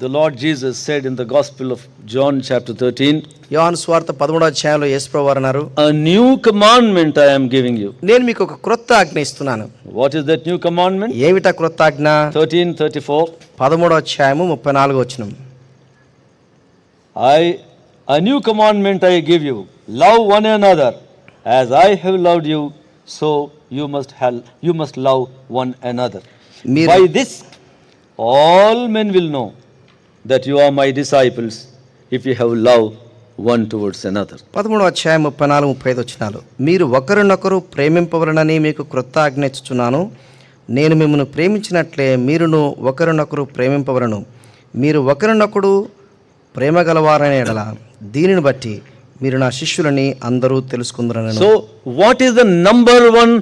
The Lord Jesus said in the Gospel of John chapter 13, యోహాను సువార్త 13వ అధ్యాయంలో యేసుప్రభువు వారు అన్నారు, a new commandment I am giving you. నేను మీకు ఒక క్రొత్త ఆజ్ఞ ఇస్తున్నాను. What is that new commandment? ఏమిటా క్రొత్త ఆజ్ఞ? 13:34. 13వ అధ్యాయము 34వ వచనం. A new commandment I give you, love one another as I have loved you, so you must love one another. By this all men will know that you are my disciples, if you have love one towards another. 13వ అధ్యాయం 34-35 వచనాలు. మీరు ఒకరినొకరు ప్రేమింపవలనని మీకు క్రొత్త ఆజ్ఞ ఇచ్చుచున్నాను. నేను మిమ్మల్ని ప్రేమించినట్లే మీరును ఒకరినొకరు ప్రేమింపవలను. మీరు ఒకరినొకడు ప్రేమ గలవారనే ఎడల దీనిని బట్టి మీరు నా శిష్యులని అందరూ తెలుసుకుందరని. So what is the number 1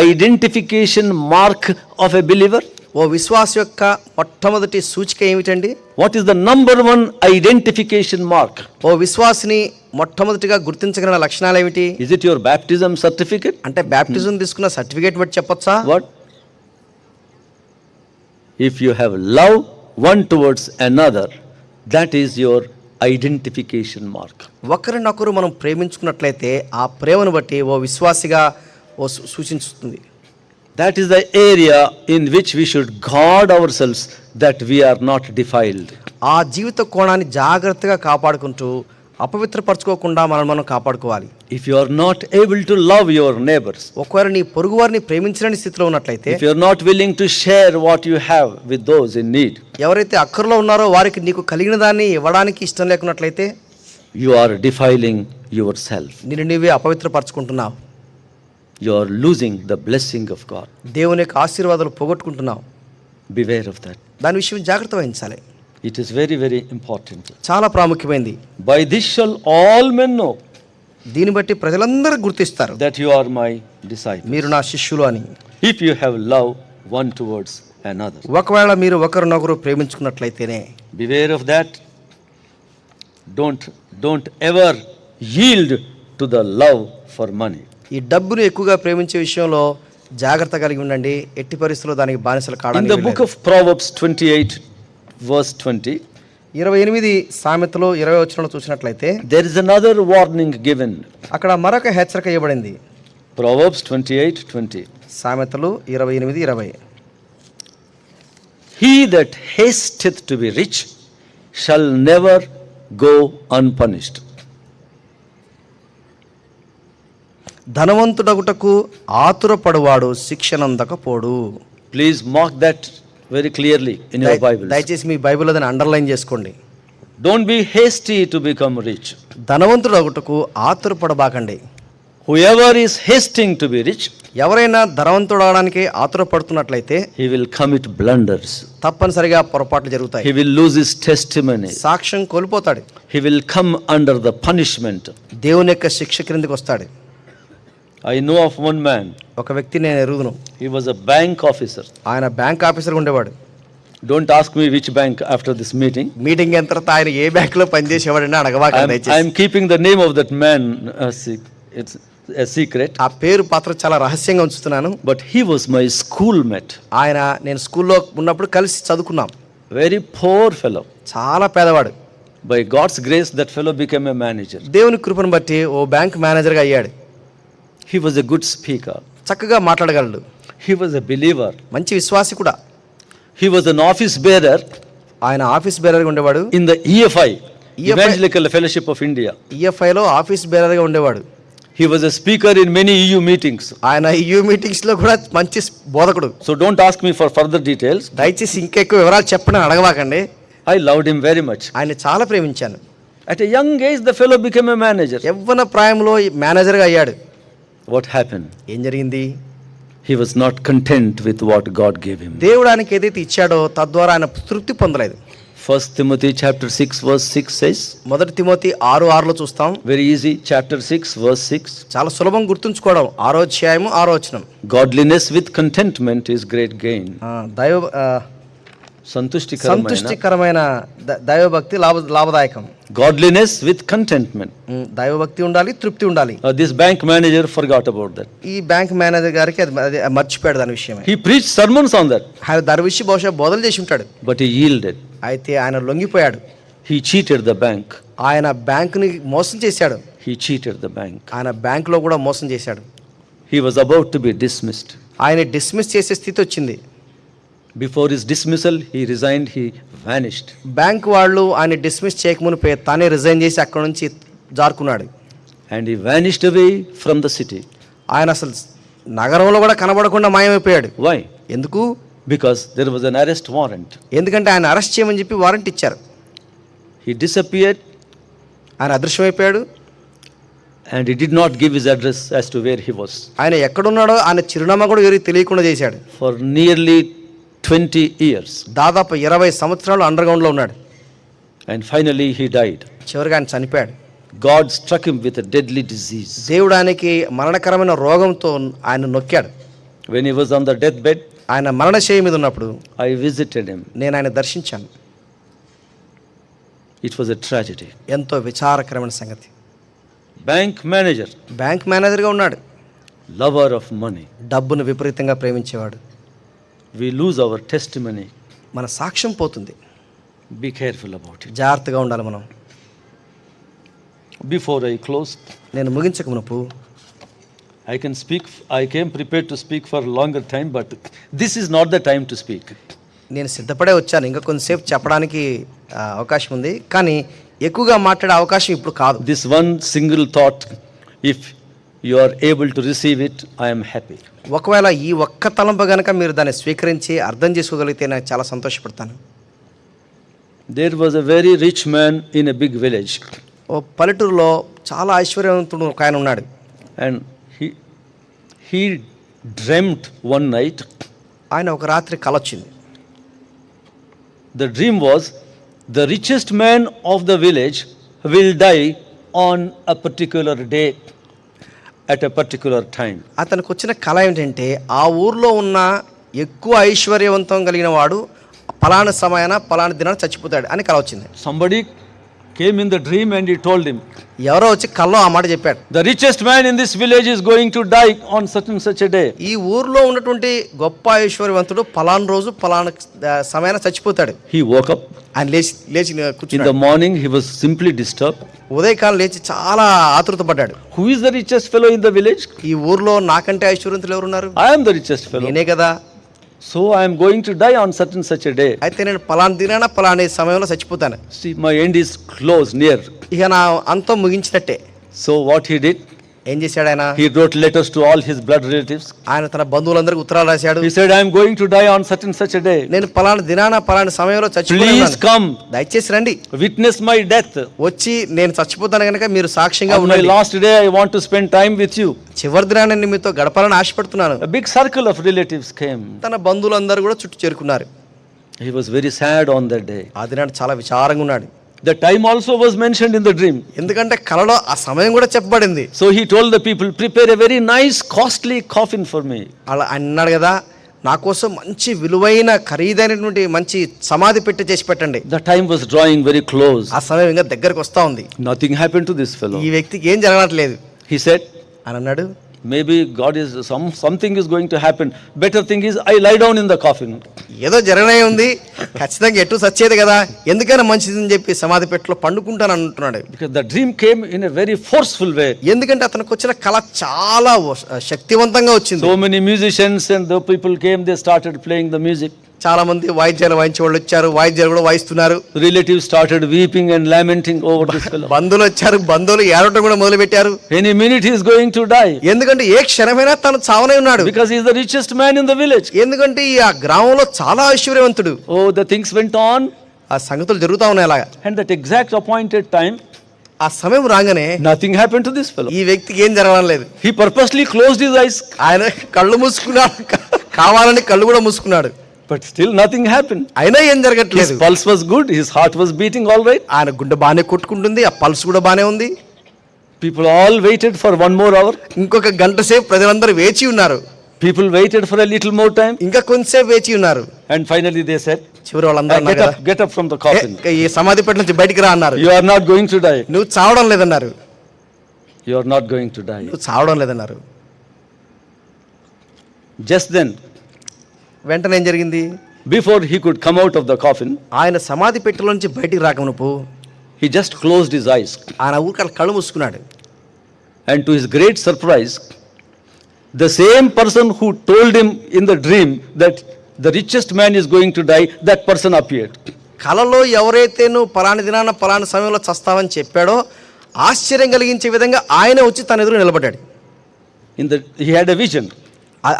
identification mark of a believer? ఓ విశ్వాస యొక్క మొట్టమొదటి సూచిక ఏమిటండి? What is the number 1 identification mark? ఓ విశ్వాసిని మొట్టమొదటిగా గుర్తించగలిగిన లక్షణాలు ఏమిటి? Is it your baptism certificate? అంటే బాప్టిజం తీసుకున్న సర్టిఫికేట్ బట్టి చెప్పొచ్చా? What? If you have love one towards another, that is your identification mark. ఒకరినొకరు మనం ప్రేమించుకున్నట్లయితే ఆ ప్రేమను బట్టి ఓ విశ్వాసిగా ఓ సూచిస్తుంది. That is the area in which we should guard ourselves that we are not defiled. ఆ జీవిత కోణాన్ని జాగ్రత్తగా కాపాడుకుంటూ అపవిత్రపరచుకోకుండా మనం కాపాడుకోవాలి. If you are not able to love your neighbors, ఒకవేళ నీ పొరుగు వారిని ప్రేమించలేని స్థితిలో ఉన్నట్లయితే, if you are not willing to share what you have with those in need, ఎవరైతే అక్కరలో ఉన్నారో వారికి నీకు కలిగిన దాన్ని ఇవ్వడానికి ఇష్టం లేకున్నట్లయితే, you are defiling yourself. నిన్ను నీవే అపవిత్రపరచుకుంటున్నావు. You are losing the blessing of God. దేవుని యొక్క ఆశీర్వాదాలు పోగొట్టుకుంటున్నావు. Beware of that. దాని విషయం జాగ్రత్త వహించాలి. It is very, very important. చాలా ప్రాముఖ్యమైనది. By this shall all men know. దీన్ని బట్టి ప్రజలందరూ గుర్తిస్తారు that you are my disciples. మీరు నా శిష్యులు అని. If you have love one towards another. ఒకవేళ మీరు ఒకరినొకరు ప్రేమించుకున్నట్లయితేనే. Beware of that. Don't ever yield to the love for money. ఈ డబ్బును ఎక్కువగా ప్రేమించే విషయంలో జాగ్రత్త కలిగి ఉండండి. ఎట్టి పరిస్థితుల్లో దానికి బానిసలు In కావడానికి the book of Proverbs 28 verse 20, 28 సామెతలు 20 వచనంలో చూసినట్లయితే there is another warning given. అక్కడ మరొక హెచ్చరిక ఇవ్వబడింది. Proverbs 28:20. సామెతలు 28:20. He that hasteth to be rich shall never go unpunished. ధనవంతుడగుటకు ఆతురపడువాడు శిక్షనందకపోడు. Please mark that very clearly in your Bible. దయచేసి మీ బైబిల్లో దాన్ని అండర్లైన్ చేసుకోండి. Don't be hasty to become rich. ధనవంతుడగుటకు ఆతురపడబాకండి. Whoever is hasting to be rich, ఎవరైనా ధనవంతుడు అవడానికి ఆతురపడుతున్నట్లయితే he will commit blunders. తప్పనిసరిగా పొరపాట్లు జరుగుతాయి. He will lose his testimony. సాక్ష్యం కోల్పోతాడు. He will come under the punishment. దేవుని యొక్క శిక్ష క్రిందికి వస్తాడు. I know of one man. ఒక వ్యక్తి నేను ఎరుగుదును. He was a bank officer. ఆయన బ్యాంక్ ఆఫీసర్ ఉండేవాడు. Don't ask me which bank after this meeting. Meeting అయిన తర్వాత ఆయన ఏ బ్యాంక్ లో పనిచేసేవాడని అడగవాకండి. I am keeping the name of that man it's a secret. ఆ పేరు పాత్ర చాలా రహస్యంగా ఉంచుతున్నాను. But he was my schoolmate. ఆయన నేను స్కూల్లో ఉన్నప్పుడు కలిసి చదువుకున్నాం. Very poor fellow. చాలా పేదవాడు. By God's grace that fellow became a manager. దేవుని కృపను బట్టి ఓ బ్యాంక్ మేనేజర్గా అయ్యాడు. He was a good speaker. చక్కగా మాట్లాడగలడు. He was a believer. మంచి విశ్వాసి కూడా. He was an office bearer. ఆయన ఆఫీస్ బేరర్గా ఉండేవాడు. In the EFI, Evangelical Fellowship of India. ఈఎఫ్ఐలో ఆఫీస్ బేరర్గా ఉండేవాడు. He was a speaker in many EU meetings. ఆయన EU మీటింగ్స్ లో కూడా మంచి బోధకుడు. So don't ask me for further details. దయచేసి ఇంకా ఎక్కువ వివరాలు చెప్పని అడగవాకండి. I loved him very much. ఆయన చాలా ప్రేమించాను. At a young age, the fellow became a manager. యవ్వన ప్రాయంలో మేనేజర్గా అయ్యాడు. What happened? ఏం జరిగింది? He was not content with what God gave him. దేవుడు ఆయనకి ఏదైతే ఇచ్చాడో తద్వారా ఆయన తృప్తి పొందలేదు. 1 Timothy chapter 6 verse 6 says. 1 Timothy 6:6లో చూస్తాం. Very easy. Chapter 6 verse 6. చాలా సులభం గుర్తుంచుకోవడం. 6వ అధ్యాయము 6వ వచనం. Godliness with contentment is great gain. సంతుష్టికరమైన దైవభక్తి లాభదాయకం. Godliness with contentment. దైవభక్తి ఉండాలి, తృప్తి ఉండాలి. This bank manager forgot about that. ఈ బ్యాంక్ మేనేజర్ గారికి అది మర్చిపోయాడు దాని విషయమే. He preached sermons on that. ఆయన దాని విషయం బహుశా బోధలు చేసి ఉంటాడు. But he yielded. అయితే ఆయన లొంగిపోయాడు. He cheated the bank. ఆయన బ్యాంకుని మోసం చేశాడు. He cheated the bank. ఆయన బ్యాంకులో కూడా మోసం చేశాడు. He was about to be dismissed. ఆయన డిస్మిస్ చేసే స్థితి వచ్చింది. Before his dismissal, he resigned, he vanished. Bank వాళ్ళు ఆయన డిస్మిస్ చేయకమునిపే తానే రిజైన్ చేసి అక్కడ నుంచి జారుకున్నాడు. And he vanished away from the city. ఆయన అసలు నగరంలో కూడా కనబడకుండా మాయమైపోయాడు. Why? ఎందుకు? Because there was an arrest warrant. ఎందుకంటే ఆయన అరెస్ట్ చేయమని చెప్పి వారెంట్ ఇచ్చారు. He disappeared. ఆయన అదృశ్యమైపోయాడు. And he did not give his address as to where he was. ఆయన ఎక్కడున్నాడో ఆయన చిరునామా కూడా ఎవరికి తెలియకుండా చేశాడు. For nearly 20 years. దాదాపు 20 సంవత్సరాలు అండర్గ్రౌండ్లో ఉన్నాడు. And finally he died. చివరిగా ఆయన చనిపోయాడు. God struck him with a deadly disease. దేవుడు ఆయనకి మరణకరమైన రోగంతో ఆయన నొక్కాడు. When he was on the deathbed, ఆయన మరణశయ్య మీద ఉన్నప్పుడు I visited him. నేను ఆయన దర్శించాను. It was a tragedy. ఎంతో విచారకరమైన సంగతి. Bank manager. బ్యాంక్ మేనేజర్గా ఉన్నాడు. Lover of money. డబ్బును విపరీతంగా ప్రేమించేవాడు. We lose our testimony. మన సాక్ష్యం పోతుంది. Be careful about it. జాగ్రత్తగా ఉండాలి మనం. Before I close, నేను ముగించక మునుపు I came prepared to speak for a longer time, but this is not the time to speak. నేను సిద్ధపడే వచ్చాను. ఇంకా కొంతసేపు చెప్పడానికి అవకాశం ఉంది, కానీ ఎక్కువగా మాట్లాడే అవకాశం ఇప్పుడు కాదు. This one single thought, if you are able to receive it, I am happy. ఒకవేళ ఈ ఒక్క తలంపు గనక మీరు దాన్ని స్వీకరించి అర్థం చేసుకోగలిగితే నేను చాలా సంతోషపడతాను. There was a very rich man in a big village. ఓ పల్లెటూరులో చాలా ఐశ్వర్యవంతుడు ఒక ఆయన ఉన్నాడు. And he dreamt one night. ఆయన ఒక రాత్రి కల వచ్చింది. The dream was, the richest man of the village will die on a particular day at a particular time. అతనికి వచ్చిన కళ ఏంటంటే ఆ ఊర్లో ఉన్న ఎక్కువ ఐశ్వర్యవంతం కలిగిన వాడు పలానా సమయాన పలానా దినాన చచ్చిపోతాడు అని కళ వచ్చింది. Somebody came in the dream and he told him, ఎవరో వచ్చి కల్లో ఆ మాట చెప్పాడు. the richest man in this village is going to die on such and such a day. ఈ ఊర్లో ఉన్నటువంటి గొప్ప ఐశ్వర్యవంతుడు పలానా రోజు పలానా సమయాన చచ్చిపోతాడు. He woke up. ఆయన లేచి In కూర్చున్నాడు. the morning he was simply disturbed. ఉదయకాలం లేచి చాలా ఆతృత పడ్డాడు. Who is the richest fellow in the village? ఈ ఊర్లో నాకంటే ఐశ్వర్యవంతులు ఎవరున్నారు? I am the richest fellow. నేనే కదా. So I am going to die on such and such a day. అయితే నేను పలానా దినాన పలానా సమయంలో చచ్చిపోతాను. See, my end is close, near. ఇక నా అంతం ముగించినట్టే. So what he did? ఏం చేశాడు ఆయన? He wrote letters to all his blood relatives. ఆయన తన బంధువులందరికీ ఉత్తరాలు రాశాడు. He said, I am going to die on such and such a day. నేను పలానా దినాన పలానా సమయంలో Please చచ్చిపోతాను. come, దయచేసి రండి. witness my death. వచ్చి నేను చచ్చిపోతాను కనుక మీరు సాక్ష్యంగా On my ఉండండి. last day, I want to spend time with you. చివరి దినాన నేను మీతో గడపాలని ఆశపడుతున్నాను. A big circle of relatives came. తన బంధువులందరూ కూడా చుట్టూ చేరుకున్నారు. He was very sad on that day. ఆ దినాన చాలా విచారంగా ఉన్నాడు. The time also was mentioned in the dream. ఎందుకంటే కలలో ఆ సమయం కూడా చెప్పబడింది. So he told the people, prepare a very nice, costly coffin for me. అలా అన్నాడు కదా, నా కోసం మంచి విలువైన ఖరీదైనటువంటి మంచి సమాధి పెట్టి చేసి పెట్టండి. The time was drawing very close. ఆ సమయం ఇంకా దగ్గరకు వస్తా ఉంది. Nothing happened to this fellow. ఈ వ్యక్తికి ఏం జరగట్లేదు He said, అని అన్నాడు. maybe God is something is going to happen. Better thing is I lie down in the coffin. ఏదో జరగనే ఉంది, ఖచ్చితంగా ఎటు సచ్చేది కదా, ఎందుకైనా మంచిదని చెప్పి సమాధి పెట్టలో పండుకుంటాను అంటున్నాడు. Because the dream came in a very forceful way. ఎందుకంటే అతనికి వచ్చిన కళ చాలా శక్తివంతంగా వచ్చింది. So many musicians and the people came, they started playing the music. చాలా మంది వాయిద్యాలు వాయించే వాళ్ళు వచ్చారు, వాయిద్యాలు కూడా వాయిస్తున్నారు. Relatives started weeping and lamenting over this fellow. బంధువులు వచ్చారు, బంధువులు ఏడవటం కూడా మొదలు పెట్టారు. Any minute he is going to die. ఎందుకంటే ఏ క్షణమైనా తను చావనే ఉన్నాడు. Because he is the richest man in the village. ఎందుకంటే ఈ ఆ గ్రామంలో చాలా ఐశ్వర్యవంతుడు. Oh, the things went on. ఆ సంగతులు జరుగుతా ఉన్నాయి అలాగా. And that exact appointed time, ఆ సమయం రాగానే nothing happened to this fellow. ఈ వ్యక్తికి ఏం జరగడం లేదు. He purposely closed his eyes. ఆయన కళ్ళు మూసుకున్నాడు, కావాలని కళ్ళు కూడా మూసుకున్నాడు. But still nothing happened. అయినా ఏం His జరగట్లేదు. pulse was good, his heart was beating all right. ఆయన గుండె బాగానే కొట్టుకుంటుంది, ఆ పల్స్ కూడా బాగానే ఉంది. People all waited for one more hour. ఇంకొక గంట సేపు ప్రజలందరూ వేచి ఉన్నారు. People waited for a little more time. ఇంకా కొంచెంసేపు వేచి ఉన్నారు. And finally they said, చివరి వాళ్ళందరూ అన్నారు కదా, get up from the coffin. ఈ సమాధి పెట్టి నుంచి బయటికి రా అన్నారు. You are not going to die. నువ్వు చావడం లేదన్నారు. You are not going to die. నువ్వు చావడం లేదన్నారు. Just then, వెంటనే ఏం జరిగింది? before he could come out of the coffin, ఆయన సమాధి పెట్టెలో నుంచి బయటికి రాకమునుపు he just closed his eyes. ఆయన ఊరికే కళ్ళు మూసుకున్నాడు. And to his great surprise, the same person who told him in the dream that the richest man is going to die, that person appeared. కలలో ఎవరైతే నువ్వు పలాని దినాన పలాని సమయంలో చస్తావని చెప్పాడో ఆశ్చర్యం కలిగించే విధంగా ఆయన వచ్చి తన ఎదురు నిలబడ్డాడు. He had a vision.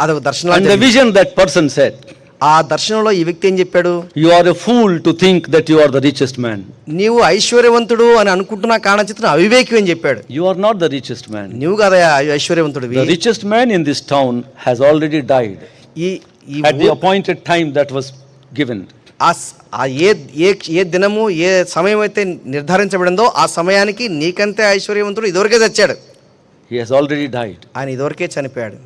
అదొక దర్శనం. And the vision, that person said, ఆ దర్శనంలో ఈ వ్యక్తి ఏం చెప్పాడు? you are a fool to think that you are the richest man. నీవు ఐశ్వర్యవంతుడు అని అనుకుంటున్నా కారణచిత్రం అవివేకి అని చెప్పాడు. You are not the richest man. నీవు కదా ఐశ్వర్యవంతుడివి. The richest man in this town has already died at the appointed time that was given. ఏ దినము ఏ సమయం అయితే నిర్ధారించబడిందో ఆ సమయానికి నీకంతే ఐశ్వర్యవంతుడు ఇదివరకే చచ్చాడు. He has already died. ఆయన ఇదివరకే చనిపోయాడు.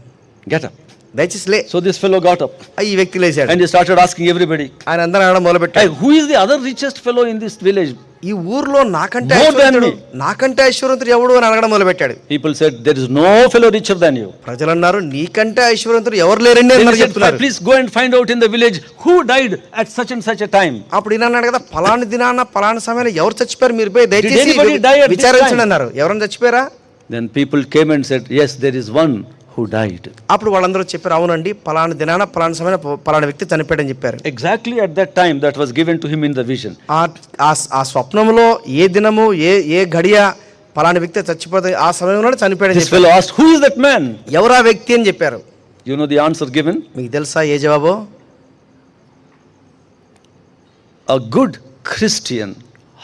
Get up. దయచేసి లే. So this fellow got up ఈ వ్యక్తి లేచాడు. and he started asking everybody, ఆయన అందరూ అనడం మొదలుపెట్టాడు, hey, who is the other richest fellow in this village? ఈ ఊర్లో నాకంటే More than ఐశ్వర్యవంతుడు, me. నాకంటే ఐశ్వర్యవంతుడు ఎవడు అని అడగడం మొదలుపెట్టాడు. People said, there is no fellow richer than you. ప్రజలు అన్నారు, నీకంటే ఐశ్వర్యవంతుడు ఎవరు లేరండి Then అని he said, చెప్తున్నారు. please go and find out in the village who died at such and such a time. అప్పుడు ఈయన అన్నాడు కదా, పలాని దినాన పలాని సమయంలో ఎవరు చచ్చిపోయారు మీరు పోయి దయచేసి anybody die at this విచారించండి time? అన్నారు. ఎవరైనా చచ్చిపోయారా? Then people came and said, yes, there is one who died. అప్పుడు వాళ్ళందరూ చెప్పారు, అవునండి పలాని దినాన పలాని సమయంలో పలాని వ్యక్తి చనిపోయాడని చెప్పారు. Exactly at that time that was given to him in the vision. ఆ స్వప్నంలో ఏ దినము ఏ గడియ పలాని వ్యక్తి చచ్చిపోతే ఆ సమయంలో చనిపోయాడని This చెప్పారు. fellow asked, who is that man? ఎవరా వ్యక్తి అని చెప్పారు. You know the answer given? మీకు తెలుసా ఏ జవాబు? A good Christian,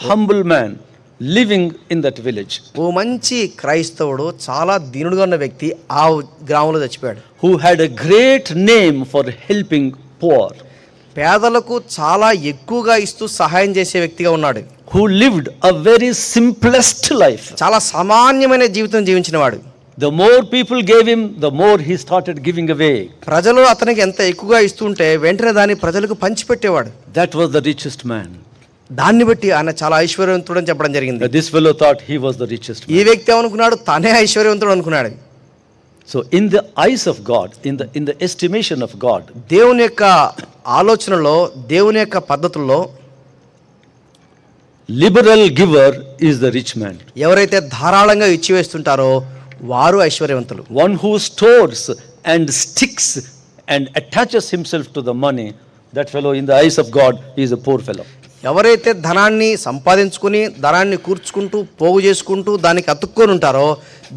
humble man living in that village. ఓ మంచి క్రైస్తవుడు చాలా దీనుడుగా ఉన్న వ్యక్తి ఆ గ్రామంలో చచ్చిపోయాడు. Who had a great name for helping poor. పేదలకు చాలా ఎక్కువగా ఇస్తూ సహాయం చేసే వ్యక్తిగా ఉన్నాడు. Who lived a very simplest life. చాలా సామాన్యమైన జీవితం జీవించిన వాడు. The more people gave him, the more he started giving away. ప్రజలు అతనికి ఎంత ఎక్కువగా ఇస్తుంటే వెంటనే దాన్ని ప్రజలకు పంచిపెట్టేవాడు. That was the richest man. దాన్ని బట్టి ఆయన చాలా ఐశ్వర్యవంతుడు అని చెప్పడం జరిగింది. This fellow thought he was the richest ఈ man. వ్యక్తి ఏమనుకున్నాడు, తనే ఐశ్వర్యవంతుడు అనుకున్నాడు. So in the eyes of God, in the estimation of God, దేవుని యొక్క ఆలోచనలో, దేవుని యొక్క పద్ధతుల్లో liberal giver is the rich man. ఎవరైతే ధారాళంగా ఇచ్చివేస్తుంటారో వారు ఐశ్వర్యవంతులు. One who stores and sticks and attaches himself to the money, that fellow in the eyes of God is a poor fellow. ఎవరైతే ధనాన్ని సంపాదించుకుని ధనాన్ని కూర్చుకుంటూ పోగు చేసుకుంటూ దానికి అతుక్కొని ఉంటారో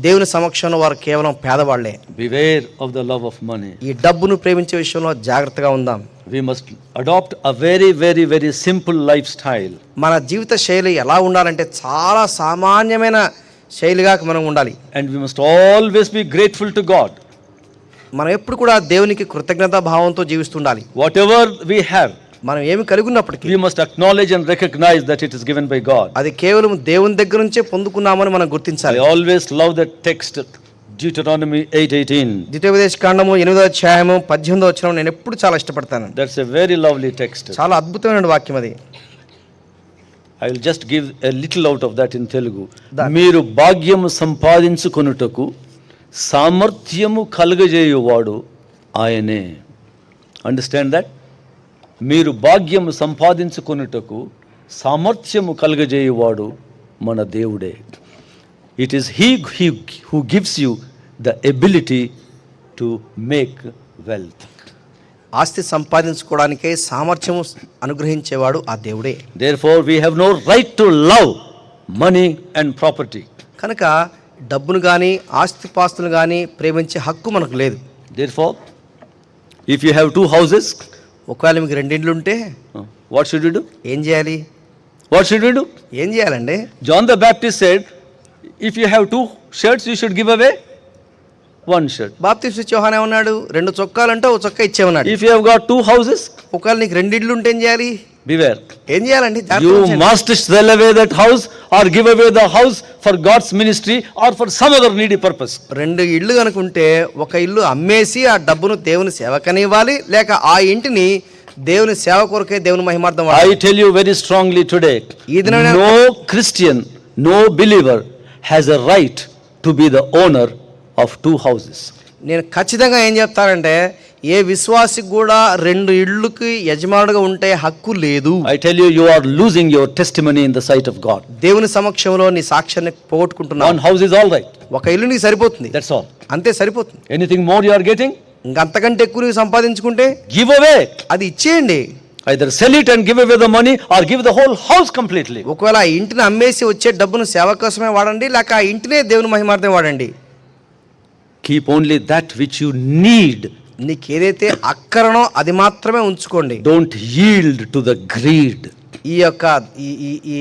దేవుని సమక్షంలో వారు కేవలం పేదవాళ్లే. Beware of the love of money. ఈ డబ్బును ప్రేమించే విషయంలో జాగ్రత్తగా ఉందాం. We must adopt a very, very, very simple lifestyle. మన జీవిత శైలి ఎలా ఉండాలంటే చాలా సామాన్యమైన శైలిగా మనం ఉండాలి. And we must always be grateful to God. మనం ఎప్పుడు కూడా దేవునికి కృతజ్ఞతా భావంతో జీవిస్తుండాలి. Whatever we have, మనం ఏమి కలిగి ఉన్నప్పటికీ we must acknowledge and recognize that it is given by God. అది కేవలం దేవుని దగ్గర నుంచే పొందుకున్నామని మనం గుర్తించాలి. I always love that text, Deuteronomy 8:18. ద్వితీయోపదేశకాండము 8వ అధ్యాయము 18వ వచనం నేను ఎప్పుడు చాలా ఇష్టపడతాను. That's a very lovely text. చాలా అద్భుతమైన వాక్యం అది. I will just give a little out of that in Telugu. మీరు భాగ్యము సంపాదించుకొనుటకు సామర్థ్యము కలుగజేయువాడు ఆయనే. Understand that? మీరు భాగ్యము సంపాదించుకొనుటకు సామర్థ్యము కలుగజేయువాడు మన దేవుడే. It is he who gives you the ability to make wealth. ఆస్తి సంపాదించుకోవడానికే సామర్థ్యము అనుగ్రహించేవాడు ఆ దేవుడే. Therefore we have no right to love money and property. కనుక డబ్బును కానీ ఆస్తిపాస్తులు కానీ ప్రేమించే హక్కు మనకు లేదు. Therefore if you have 2 houses, ఒకవేళ మీకు 2 ఇండ్లు ఉంటే what should you do? ఏం చేయాలి? What should you do? ఏం చేయాలండి? John the Baptist said, if you have 2 shirts, you should give away 1 shirt. బాప్తిస్మ యోహాను ఏమన్నాడు? 2 చొక్కాలంటే ఒక చొక్కా ఇచ్చేమన్నాడు. If you have got 2 houses, ఒకవేళ నీకు 2 ఇండ్లు ఉంటే ఏం చేయాలి? beware. ఏం చేయాలండి? You must sell away that house or give away the house for God's ministry or for some other needy purpose. 2 ఇళ్ళు కనుకుంటే ఒక ఇల్లు అమ్మేసి ఆ డబ్బును దేవుని సేవకనివ్వాలి, లేక ఆ ఇంటిని దేవుని సేవ కొరకే దేవుని మహిమార్థం వాడాలి. I tell you very strongly today, no Christian, no believer has a right to be the owner of 2 houses. నేను ఖచ్చితంగా ఏం చెప్తానంటే ఏ విశ్వాసికి కూడా 2 ఇళ్ళకి యజమానుడిగా ఉంటే హక్కు లేదు. I tell you, you are losing your testimony in the sight of God. దేవుని సమక్షంలో నీ సాక్ష్యాన్ని పోగొట్టుకుంటున్నావు. 1 house is all right. ఒక ఇల్లు నీకు సరిపోతుంది. That's all. అంతే సరిపోతుంది. Anything more you are getting? ఇంకంతకంటే ఎక్కువ నీకు సంపాదించుకుంటే give away. అది ఇచ్చేయండి. Either sell it and give away the money or give the whole house completely. ఒకవేళ ఆ ఇంటిని అమ్మేసి వచ్చే డబ్బును సేవ కోసమే వాడండి, లేక ఆ ఇంటినే దేవుని మహిమార్థం వాడండి. Keep only that which you need. నీకు ఏదైతే అక్కరనో అది మాత్రమే ఉంచుకోండి. Don't yield to the greed. ఈ యొక్క ఈ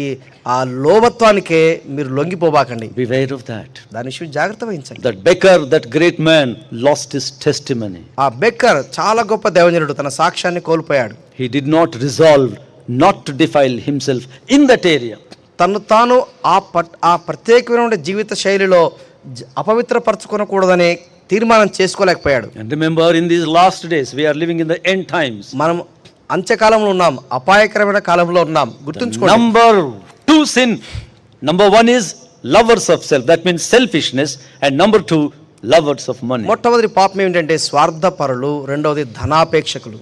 ఆ లోభత్వానికే మీరు లొంగిపోబాకండి. Beware of that. దాని విషయం జాగ్రత్త వహించండి. That beggar, that great man, lost his testimony. ఆ బెక్కర్ చాలా గొప్ప దైవజనుడు, తన సాక్ష్యాన్ని కోల్పోయాడు. He did not resolve not to defile himself in that area. తను తాను ఆ ప్రత్యేకమైన జీవిత శైలిలో అపవిత్రపరచుకోకూడదనే తీర్మానం చేసుకోలేకపోయాడు. And remember, in these last days we are living in the end times. మనం అంత్యకాలంలో ఉన్నాం, అపాయకరమైన కాలంలో ఉన్నాం. గుర్తుంచుకోండి. Number 2 sin. Number 1 is lovers of self. That means selfishness. And number 2, lovers of money. మొట్టమొదటి పాపం ఏమిటంటే స్వార్థపరులు, రెండవది ధనాపేక్షకులు.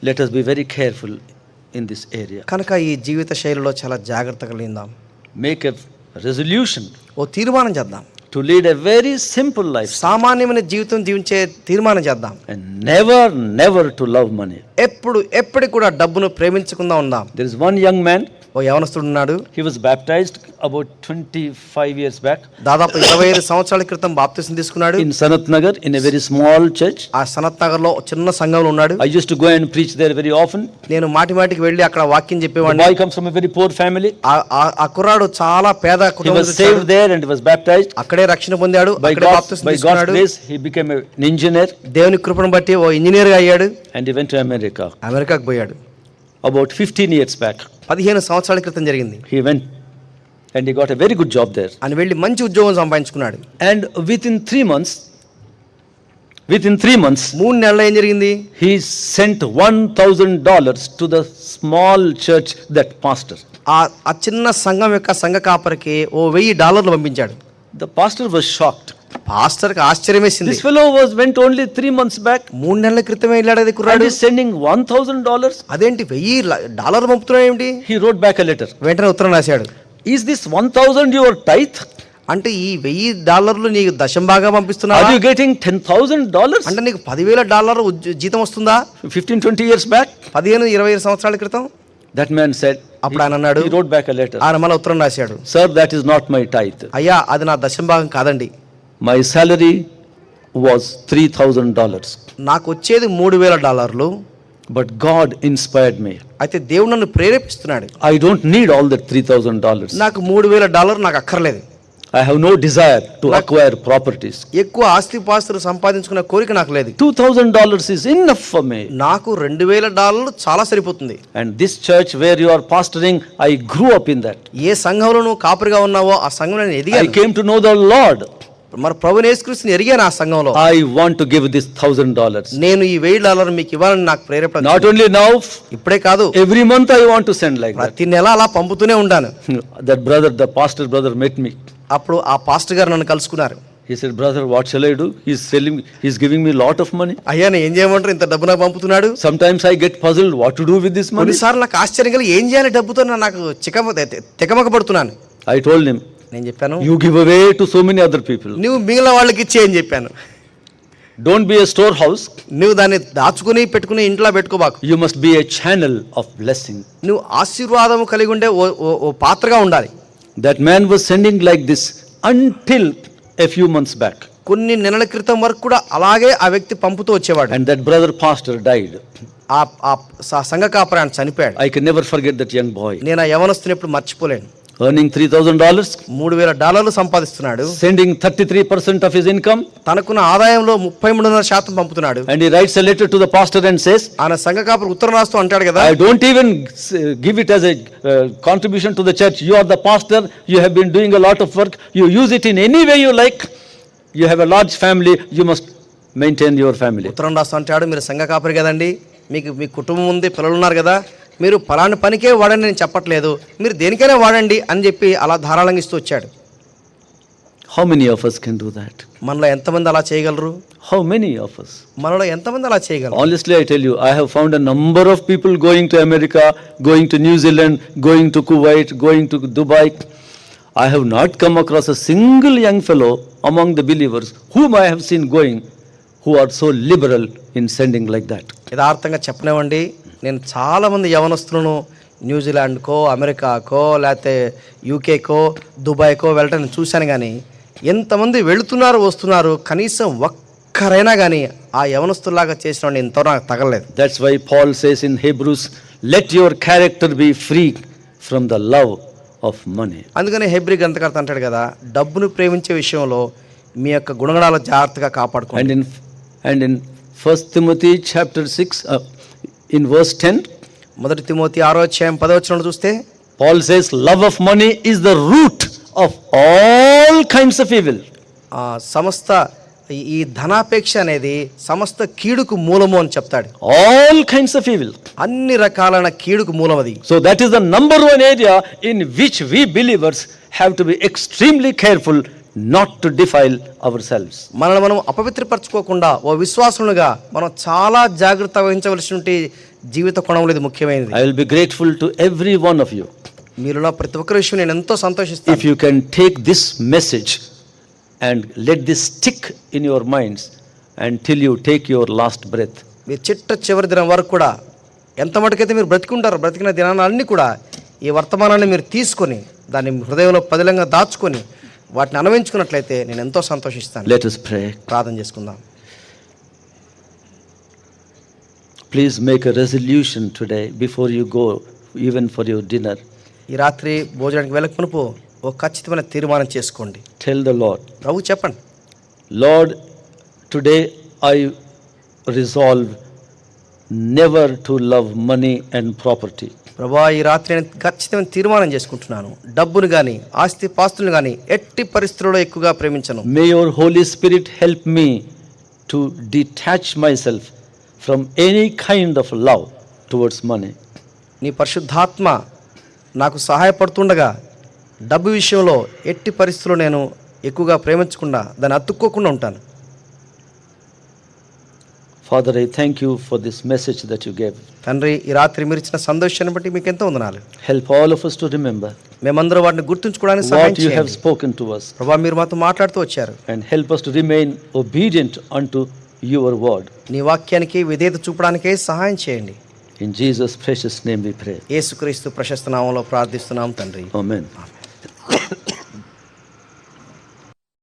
Let us be very careful in this area. కనుక ఈ జీవిత శైలిలో చాలా జాగ్రత్తగా ఉందాం. Make a resolution ఓ తీర్మానం చేద్దాం. to lead a very simple life. సామాన్యమైన జీవితం జీవించే తీర్మానం చేద్దాం. And never to love money. ఎప్పటికి కూడా డబ్బును ప్రేమించకుండా ఉందాం. There is one young man. ఓ యవనస్తుడు ఉన్నాడు. He was baptized about 25 years back. దాదాపు 25 సంవత్సరాల క్రితం బాప్తిసం తీసుకున్నాడు. In Sanat Nagar, in a very small church. ఆ సనత్ నగర్ లో చిన్న సంఘంలో ఉన్నాడు. I used to go and preach there very often. నేను మాటికి వెళ్ళి అక్కడ వాక్యం The చెప్పేవాడిని. boy comes from a very poor family. ఆ కుర్రాడు చాలా పేద He కుటుంబం was saved there and was baptized. అక్కడే రక్షణ పొందాడు. అక్కడే బాప్తిసం By God's తీసుకున్నాడు. grace, he became an engineer. దేవుని కృపను బట్టి ఓ ఇంజనీర్ గా అయ్యాడు. And he went to America. అమెరికాకు పోయాడు. About 15 years back. 15 సంవత్సరాల క్రితం జరిగింది. He went and he got a very good job there. అని వెళ్ళి మంచి ఉద్యోగం సంపాదించుకున్నాడు. And within 3 months, within 3 months, 3 నెలల్లో ఏం జరిగింది? he sent $1,000 to the small church, that pastor. ఆ చిన్న సంఘం యొక్క సంఘ కాపరికి ఓ $1000 పంపించాడు. The pastor was shocked. పాస్టర్కి ఆశ్చర్యం వేసింది. This fellow went only 3 months back. 3 నెలల క్రితమే వెళ్ళాడు అది And కుర్రాడు. is sending $1,000. అదేంటి $1000 పంపుతున్నాడు ఏమిటి? He wrote back a letter. వెంటనే ఉత్తరం రాశాడు. Is this 1,000 your tithe? అంటే ఈ $1000 నీకు దశంభాగా పంపిస్తున్నావా? Are you getting $10,000? అంటే నీకు $10,000 జీతం వస్తుందా? 15-20 years back? 15-20 సంవత్సరాల క్రితం. That man said, అప్పుడు ఆయన అన్నాడు, he wrote back a letter. ఆయన మళ్ళీ ఉత్తరం రాశాడు. Sir, that is not my tithe. అయ్యా, అది నా దశంభాగం కాదండి. My salary was $3,000. నాకు వచ్చేది $3,000. But God inspired me. అయితే దేవుడు నన్ను ప్రేరేపిస్తున్నాడు. I don't need all that $3,000. నాకు $3,000 నాకు అక్కర్లేదు. I have no desire to acquire properties. ఎక్కువ ఆస్తిపాస్తులు సంపాదించుకునే కోరిక నాకు లేదు. $2,000 is enough for me. నాకు $2,000 చాలా సరిపోతుంది. And this church where you are pastoring, I grew up in that. ఏ సంఘంలో నువ్వు కాపరిగా ఉన్నావో ఆ సంఘంలో నేను I ఎదిగాను. came to know the Lord. మరి ప్రభువుని యేసుక్రీస్తుని ఎరిగాను ఆ సంఘంలో. I want to give this $1,000. నేను ఈ $1000 మీకు ఇవ్వాలని నాకు ప్రేరేపణ. Not only now, ఇప్పుడే కాదు, every month I want to send like that. ప్రతి నెల అలా పంపుతూనే ఉంటాను. That brother, the pastor brother met me. అప్పుడు ఆ పాస్టర్ గారు నన్ను కలుసుకున్నారు. He said, brother, what shall I do? He's giving me lot of money. అయ్యా, నేను ఏం చేయమంటారు? ఇంత డబ్బు నాకు పంపుతున్నాడు. Sometimes I get puzzled what to do with this money. కొన్నిసార్లు నాకు ఆశ్చర్యం కలిగి ఏం చేయాలి డబ్బుతో నాకు తికమక పడుతున్నాను. I told him, నేను చెప్పాను, you give away to so many other people. నువ్వు మిగిలిన వాళ్ళకి ఇచ్చే అని చెప్పాను. Don't be a storehouse. నువ్వు దాన్ని దాచుకుని పెట్టుకుని ఇంట్లో పెట్టుకోబాకు. You must be a channel of blessing. నువ్వు ఆశీర్వాదము కలిగి ఉండే ఓ పాత్రగా ఉండాలి. That man was sending like this until a few months back. కొన్ని నెలల క్రితం వరకు కూడా అలాగే ఆ వ్యక్తి పంపుతూ వచ్చేవాడు. And that brother pastor died. ఆ సంఘ కాపరి ఆయన చనిపోయాడు. I can never forget that young boy. నేను ఆ యవనస్తుని ఎప్పుడు మర్చిపోలేను. Earning $3,000. $3,000 సంపాదిస్తున్నాడు. Sending 33% of his income. తనకున్న ఆదాయంలో 33% పంపుతున్నాడు. And he writes a letter to the pastor and says, ఆయన సంఘ కాపరి ఉత్తరం రాస్తూ అంటాడు కదా, I don't even give it as a contribution to the church. You are the pastor. You have been doing a lot of work. You use it in any way you like. You have a large family. You must maintain your family. ఉత్తరం రాస్తూ అంటాడు, మీరు సంఘ కాపరి కదండి, మీ కుటుంబం ఉంది, పిల్లలు ఉన్నారు కదా, మీరు పలాని పనికే వాడండి నేను చెప్పట్లేదు, మీరు దేనికైనా వాడండి అని చెప్పి అలా ధారాళంగా ఇస్తూ వచ్చాడు. How many of us can do that? మనలో ఎంతమంది అలా చేయగలరు? How many of us? మనలో ఎంతమంది అలా చేయగలరు? Honestly, I tell you, I have found a number of people going to America, going to New Zealand, going to Kuwait, going to Dubai. I have not come across a single young fellow among the believers whom I have seen going who are so liberal in sending like that. యథార్థంగా చెప్పనివ్వండి, నేను చాలామంది యవనస్తులను న్యూజిలాండ్కో, అమెరికాకో, లేకపోతే యూకేకో, దుబాయ్కో వెళ్ళటం నేను చూశాను. కానీ ఎంతమంది వెళుతున్నారు వస్తున్నారు, కనీసం ఒక్కరైనా కానీ ఆ యవనస్తులాగా చేసిన వాడిని ఎంతో నాకు తగలలేదు. That's why Paul says in Hebrews, let your character be free from the love of money. అందుకని హెబ్రీ గ్రంథకర్త అంటాడు కదా, డబ్బును ప్రేమించే విషయంలో మీ యొక్క గుణగణాలు జాగ్రత్తగా కాపాడుకోండి. And in 1 Timothy chapter 6, in verse 10, 1 Timothy 6:10 చూస్తే Paul says, love of money is the root of all kinds of evil. సమస్త ఈ ధనాపేక్ష అనేది సమస్త కీడుకు మూలము అని చెప్తాడు. All kinds of evil. అన్ని రకాలైన కీడుకు మూలం అది. So that is the number one area in which we believers have to be extremely careful not to defile ourselves. మనల్ని మనం అపవిత్రపరచుకోకుండా ఓ విశ్వాసులుగా మనం చాలా జాగ్రత్త వహించవలసిన జీవిత కోణంలో ఇది ముఖ్యమైనది. I will be grateful to every one of you. మీరులో ప్రతి ఒక్కరి విషయం నేను ఎంతో సంతోషిస్తాను. If you can take this message and let this stick in your minds until you take your last breath. మీ చివరి దినం వరకు కూడా ఎంత మటుకైతే మీరు బ్రతికుంటారో బ్రతికిన దినాలన్నీ కూడా ఈ వర్తమానాన్ని మీరు తీసుకొని దాన్ని హృదయంలో పదిలంగా దాచుకొని వాటిని అనుభవించుకున్నట్లయితే నేను ఎంతో సంతోషిస్తాను. Let us pray. ప్రార్థన చేసుకుందాం. Please make a resolution today before you go even for your dinner. ఈ రాత్రి భోజనానికి వెళ్ళక మునుపు ఒక ఖచ్చితమైన తీర్మానం చేసుకోండి. Tell the Lord, ప్రభు చెప్పండి, Lord, today I resolve never to love money and property. ప్రభా, ఈ రాత్రి నేను ఖచ్చితమైన తీర్మానం చేసుకుంటున్నాను, డబ్బును కానీ ఆస్తి పాస్తులను కానీ ఎట్టి పరిస్థితుల్లో ఎక్కువగా ప్రేమించను. May your Holy Spirit help me to detach myself from any kind of love towards money. నీ పరిశుద్ధాత్మ నాకు సహాయపడుతుండగా డబ్బు విషయంలో ఎట్టి పరిస్థితుల్లో నేను ఎక్కువగా ప్రేమించకుండా దాన్ని అతుక్కోకుండా ఉంటాను. Father, I thank you for this message that you gave. తండ్రి, ఈ రాత్రి మీరు ఇచ్చిన సందేశాన్ని బట్టి మీకు ఎంతో వందనాలు. Help all of us to remember మేమందరం వాటిని గుర్తుంచుకోవడానికి సహాయం what you have చేయండి. spoken to us, ప్రభా, మీరు మాతో మాట్లాడుతూ వచ్చారు. and help us to remain obedient unto your word. నీ వాక్యానికి విధేయత చూపడానికే సహాయం చేయండి. In Jesus' precious name we pray. యేసుక్రీస్తు ప్రశస్త నామములో ప్రార్థిస్తున్నాం తండ్రి. Amen.